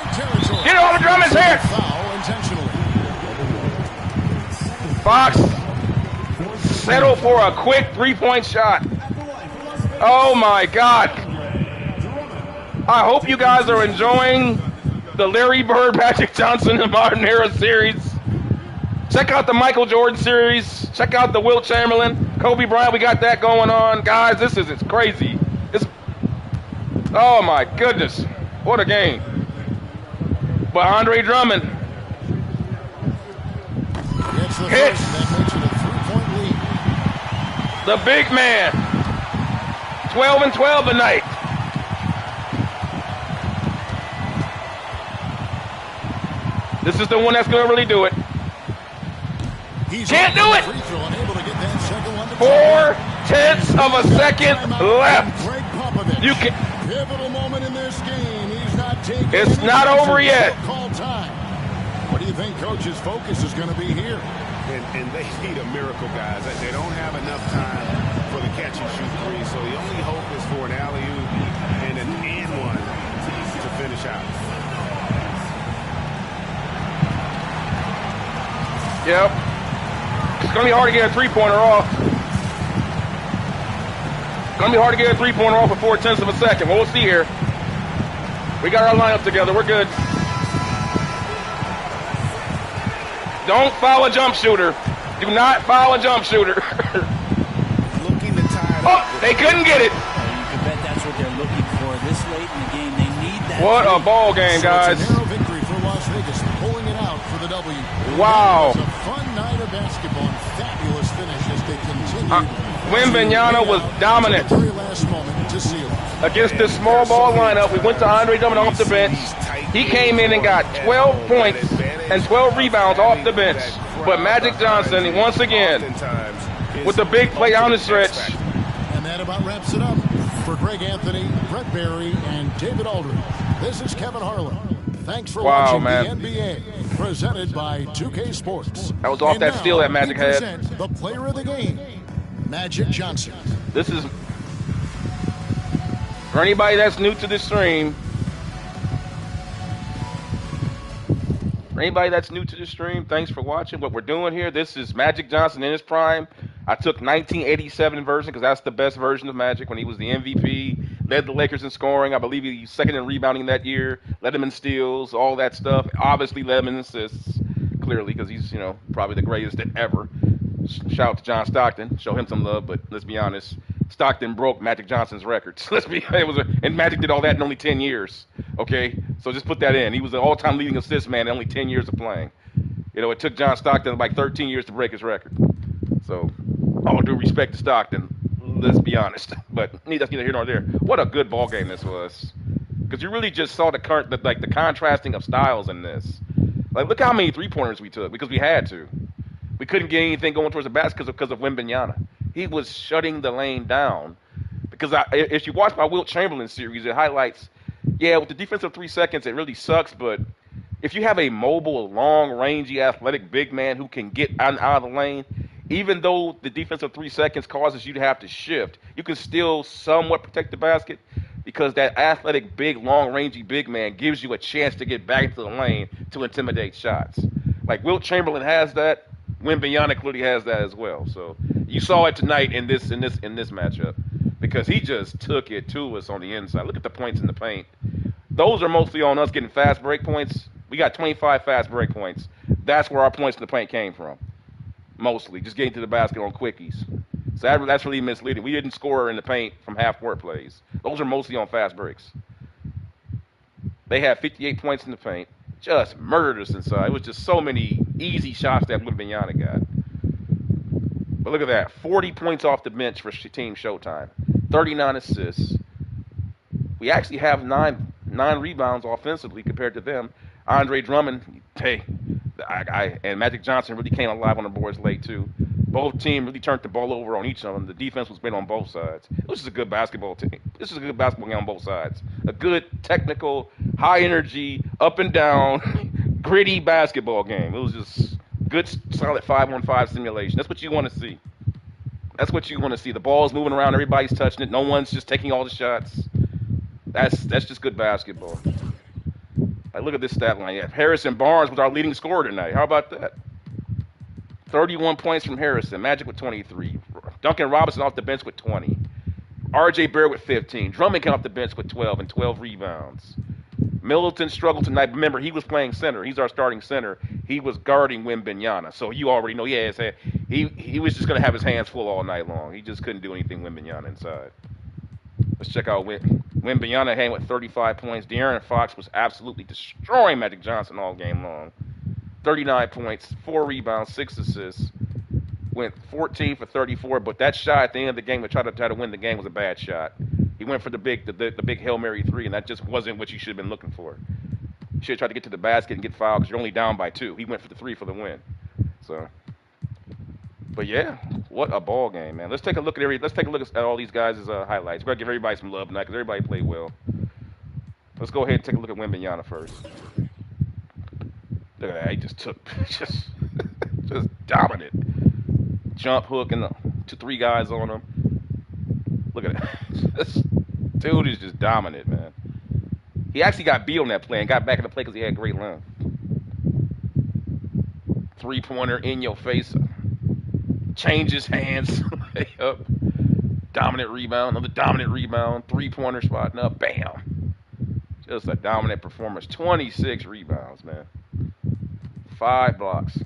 Get all the Drummond's hit. Foul intentionally. Fox settled for a quick three-point shot. Oh, my God. I hope you guys are enjoying the Larry Bird, Magic Johnson, and Modern Era series. Check out the Michael Jordan series. Check out the Wilt Chamberlain, Kobe Bryant. We got that going on. Guys, it's crazy. Oh, my goodness. What a game. But Andre Drummond hits the big man. 12 and 12 tonight. This is the one that's going to really do it. Can't do it. 4/10 of a second left. You can. Pivotal moment in this game. He's not taking. It's not over yet. Call time. What do you think Coach's focus is going to be here? And they need a miracle, guys. They don't have enough time for the catch and shoot three, so the only hope is for an alley-oop and an and one to finish out. Yep. It's going to be hard to get a three-pointer off. Going to be hard to get a three-pointer off with 4/10 of a second. Well, we'll see here. We got our lineup together. We're good. Don't foul a jump shooter. Do not foul a jump shooter. Looking to tie it Oh, they couldn't get it. You can bet that's what they're looking for this late in the game. They need that. What a ball game, guys. It's a narrow victory for Las Vegas, pulling it out for the W. Wow. It was a fun night of basketball and fabulous finish as they continued. Wembanyama was dominant The very last moment to seal it. against this small ball lineup. We went to Andre Drummond off the bench. He came in and got 12 points and 12 rebounds off the bench. But Magic Johnson, once again, with the big play on the stretch. And that about wraps it up. For Greg Anthony, Brett Barry, and David Aldridge, this is Kevin Harlan. Thanks for watching man. the NBA, presented by 2K Sports. That was off And that now, steal that Magic we had. present the player of the game, Magic Johnson. This is, for anybody that's new to the stream, thanks for watching what we're doing here. This is Magic Johnson in his prime. I took 1987 version because that's the best version of Magic when he was the MVP, led the Lakers in scoring. I believe he was second in rebounding that year, led them in steals, all that stuff. Obviously led them in assists, clearly, because he's, probably the greatest ever. Shout out to John Stockton. Show him some love, but let's be honest. Stockton broke Magic Johnson's records. And Magic did all that in only 10 years. Okay? So just put that in. He was the all-time leading assist man in only 10 years of playing. It took John Stockton like 13 years to break his record. So, all due respect to Stockton, let's be honest. But that's neither here nor there. What a good ball game this was. Because you really just saw the contrasting of styles in this. Like, look how many three-pointers we took because we had to. We couldn't get anything going towards the basket because of Wembanyama. He was shutting the lane down. Because if you watch my Wilt Chamberlain series, it highlights, with the defensive 3 seconds, it really sucks. But if you have a mobile, long, rangy, athletic big man who can get out of the lane, even though the defensive 3 seconds causes you to have to shift, you can still somewhat protect the basket because that athletic, big, long, rangy big man gives you a chance to get back into the lane to intimidate shots. Like Wilt Chamberlain has that. Wembanyama clearly has that as well. So you saw it tonight in this matchup because he just took it to us on the inside. Look at the points in the paint. Those are mostly on us getting fast break points. We got 25 fast break points. That's where our points in the paint came from. Mostly just getting to the basket on quickies. So that's really misleading. We didn't score in the paint from half-court plays. Those are mostly on fast breaks. They had 58 points in the paint. Just murdered us inside. It was just so many easy shots that Wembanyama got. But look at that. 40 points off the bench for Team Showtime. 39 assists. We actually have nine rebounds offensively compared to them. Andre Drummond, and Magic Johnson really came alive on the boards late too. Both teams really turned the ball over on each of them. The defense was great on both sides. This is a good basketball team. This is a good basketball game on both sides. A good, technical, high energy, up and down, gritty basketball game. It was just good, solid 5-on-5 simulation. That's what you want to see. That's what you want to see. The ball's moving around. Everybody's touching it. No one's just taking all the shots. That's just good basketball. Like, look at this stat line. Yeah, Harrison Barnes was our leading scorer tonight. How about that? 31 points from Harrison. Magic with 23. Duncan Robinson off the bench with 20. R.J. Barrett with 15. Drummond came off the bench with 12 and 12 rebounds. Middleton struggled tonight. Remember, he was playing center. He's our starting center. He was guarding Wembanyama. So you already know, he was just going to have his hands full all night long. He just couldn't do anything Wembanyama inside. Let's check out Wembanyama came with 35 points. De'Aaron Fox was absolutely destroying Magic Johnson all game long. 39 points, 4 rebounds, 6 assists. Went 14 for 34, but that shot at the end of the game to try to win the game was a bad shot. He went for the big Hail Mary 3, and that just wasn't what you should have been looking for. You should have tried to get to the basket and get fouled because you're only down by 2. He went for the 3 for the win. So, but yeah, what a ball game, man. Let's take a look at all these guys' highlights. We're gonna give everybody some love tonight because everybody played well. Let's go ahead and take a look at Wembanyama first. Look at that. He just dominant. Jump hook and 2-3 guys on him. Look at that. This dude is just dominant, man. He actually got beat on that play and got back in the play because he had great length. 3-pointer in your face. Changes hands. Up. Dominant rebound. Another dominant rebound. 3-pointer spotting up. Bam. Just a dominant performance. 26 rebounds, man. 5 blocks.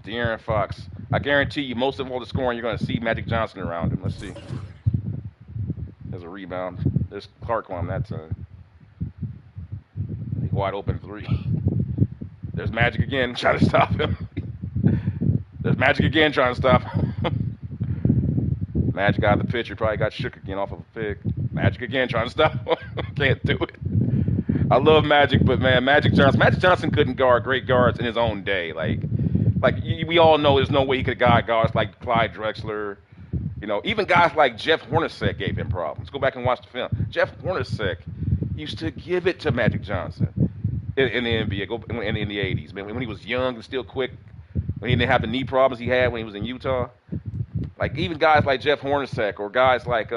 De'Aaron Fox. I guarantee you most of all the scoring you're going to see Magic Johnson around him. Let's see. There's a rebound. There's Clark on that time. Wide open 3. There's Magic again trying to stop him. There's Magic again trying to stop him. Magic out of the picture. Probably got shook again off of a pick. Magic again trying to stop him. Can't do it. I love Magic, but man, Magic Johnson couldn't guard great guards in his own day. Like we all know there's no way he could guard guards like Clyde Drexler. You know, even guys like Jeff Hornacek gave him problems. Go back and watch the film. Jeff Hornacek used to give it to Magic Johnson in the NBA, in the 80s. Man, when he was young and still quick, when he didn't have the knee problems he had when he was in Utah. Like even guys like Jeff Hornacek or guys like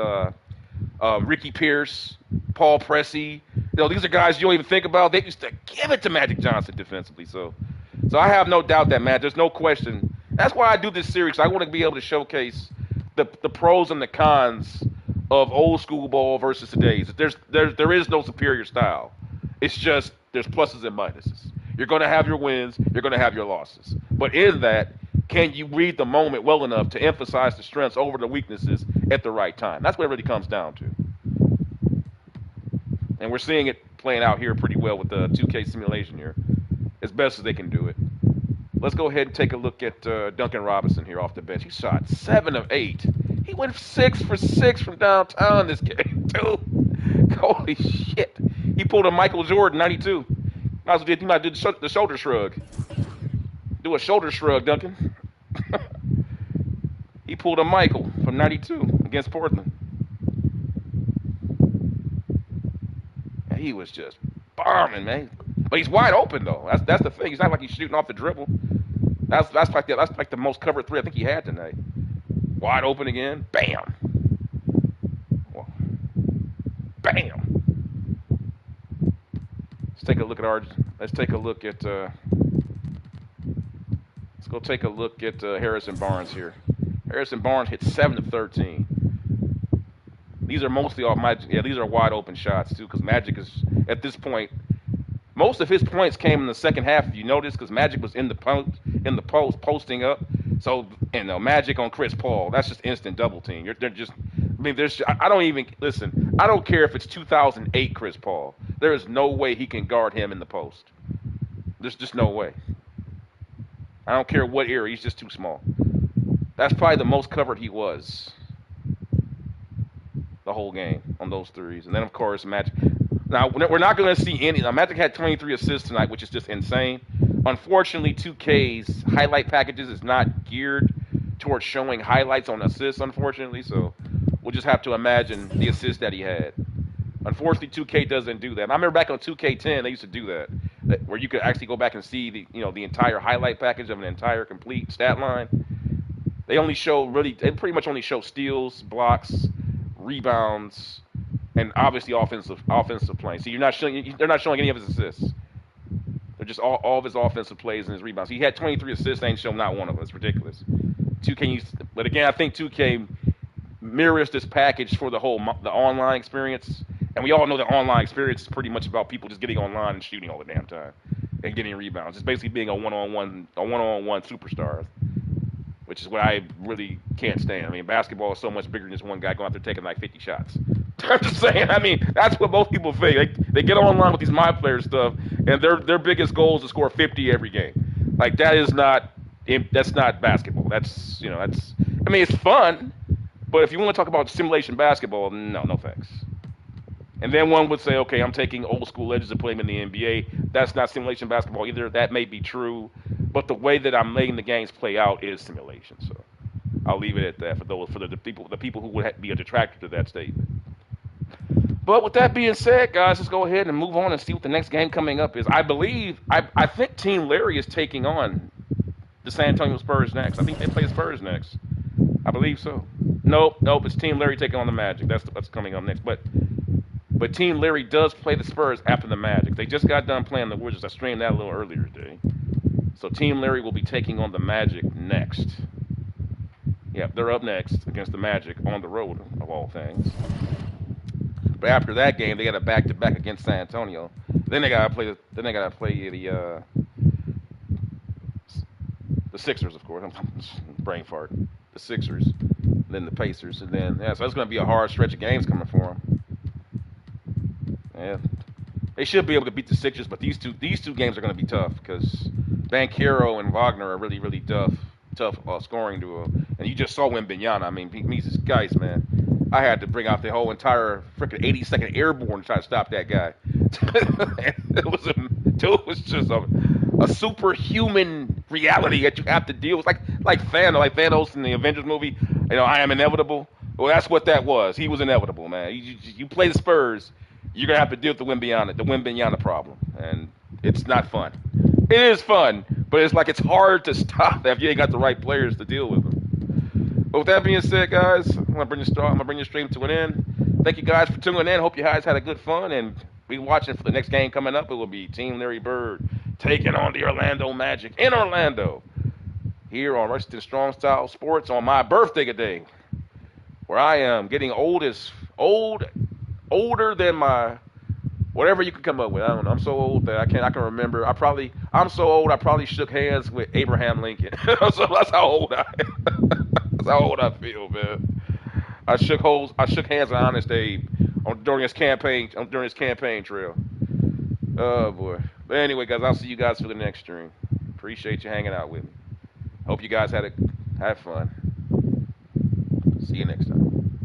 Ricky Pierce, Paul Pressey. You know, these are guys you don't even think about. They used to give it to Magic Johnson defensively. So I have no doubt that, man, there's no question. That's why I do this series. I want to be able to showcase the pros and the cons of old school ball versus today's. There is no superior style. It's just there's pluses and minuses. You're going to have your wins. You're going to have your losses. But in that, can you read the moment well enough to emphasize the strengths over the weaknesses at the right time? That's what it really comes down to. And we're seeing it playing out here pretty well with the 2K simulation here, as best as they can do it. Let's go ahead and take a look at Duncan Robinson here off the bench. He shot 7 of 8. He went 6 for 6 from downtown this game, dude. Holy shit. He pulled a Michael Jordan 92. He might do the shoulder shrug. Do a shoulder shrug, Duncan. He pulled a Michael from 92 against Portland. And he was just bombing, man. But he's wide open though. That's the thing. He's not like he's shooting off the dribble. That's like the most covered three I think he had tonight. Wide open again. Bam. Bam. Let's take a look at Harrison Barnes here. Harrison Barnes hit 7 of 13. These are mostly off Magic. Yeah, these are wide open shots too, because Magic is at this point. Most of his points came in the second half. If you notice, because Magic was in the post, posting up. So, Magic on Chris Paul, that's just instant double team. I don't even listen. I don't care if it's 2008 Chris Paul. There is no way he can guard him in the post. There's just no way. I don't care what era. He's just too small. That's probably the most covered he was the whole game on those threes. And then, of course, Magic. Now, we're not going to see any. Magic had 23 assists tonight, which is just insane. Unfortunately, 2K's highlight packages is not geared towards showing highlights on assists, unfortunately. So we'll just have to imagine the assists that he had. Unfortunately, 2K doesn't do that. And I remember back on 2K10, they used to do that, where you could actually go back and see the entire highlight package of an entire complete stat line. They pretty much only show steals, blocks, rebounds, and obviously offensive play. So they're not showing any of his assists. They're just all of his offensive plays and his rebounds. He had 23 assists. They ain't shown not one of them. It's ridiculous. 2K but again, I think 2K mirrors this package for the online experience. And we all know the online experience is pretty much about people just getting online and shooting all the damn time and getting rebounds. It's basically being a one-on-one superstar, which is what I really can't stand. I mean, basketball is so much bigger than just one guy going out there taking like 50 shots. I'm just saying. I mean, that's what most people think. They get online with these My Player stuff, and their biggest goal is to score 50 every game. Like that's not basketball. That's. I mean, it's fun, but if you want to talk about simulation basketball, no thanks. And then one would say, okay, I'm taking old school legends and putting them in the NBA. That's not simulation basketball either. That may be true, but the way that I'm making the games play out is simulation. So I'll leave it at that for the people who would be detracted to that statement. But with that being said, guys, let's go ahead and move on and see what the next game coming up is. I think Team Larry is taking on the San Antonio Spurs next. I think they play the Spurs next. I believe so. Nope. It's Team Larry taking on the Magic. That's coming up next. But Team Larry does play the Spurs after the Magic. They just got done playing the Wizards. I streamed that a little earlier today. So Team Larry will be taking on the Magic next. Yeah, they're up next against the Magic on the road, of all things. But after that game, they got a back-to-back against San Antonio. Then they gotta play the Sixers, of course. Brain fart. The Sixers, then the Pacers, and then so it's gonna be a hard stretch of games coming for them. Yeah, they should be able to beat the Sixers, but these two games are gonna be tough because Banchero and Wagner are really tough scoring duo. And you just saw Wembanyama. I mean, these guys, man. I had to bring out the whole entire freaking 82nd Airborne to try to stop that guy. It was just a superhuman reality that you have to deal with, like Thanos in the Avengers movie. I am inevitable. Well, that's what that was. He was inevitable, man. You play the Spurs, you're gonna have to deal with the Wembanyama problem, and it's not fun. It is fun, but it's hard to stop that if you ain't got the right players to deal with them. But with that being said, guys, I'm gonna bring your stream to an end. Thank you guys for tuning in. Hope you guys had a good fun, and be watching for the next game coming up. It will be Team Larry Bird taking on the Orlando Magic in Orlando here on Rushington Strong Style Sports on my birthday today, where I am getting older than my whatever you could come up with. I don't know. I'm so old that I can remember. I'm so old I probably shook hands with Abraham Lincoln. So that's how old I am. That's how old I feel, man. I shook hands with Honest Abe during his campaign trail. Oh boy. But anyway, guys, I'll see you guys for the next stream. Appreciate you hanging out with me. Hope you guys had fun. See you next time.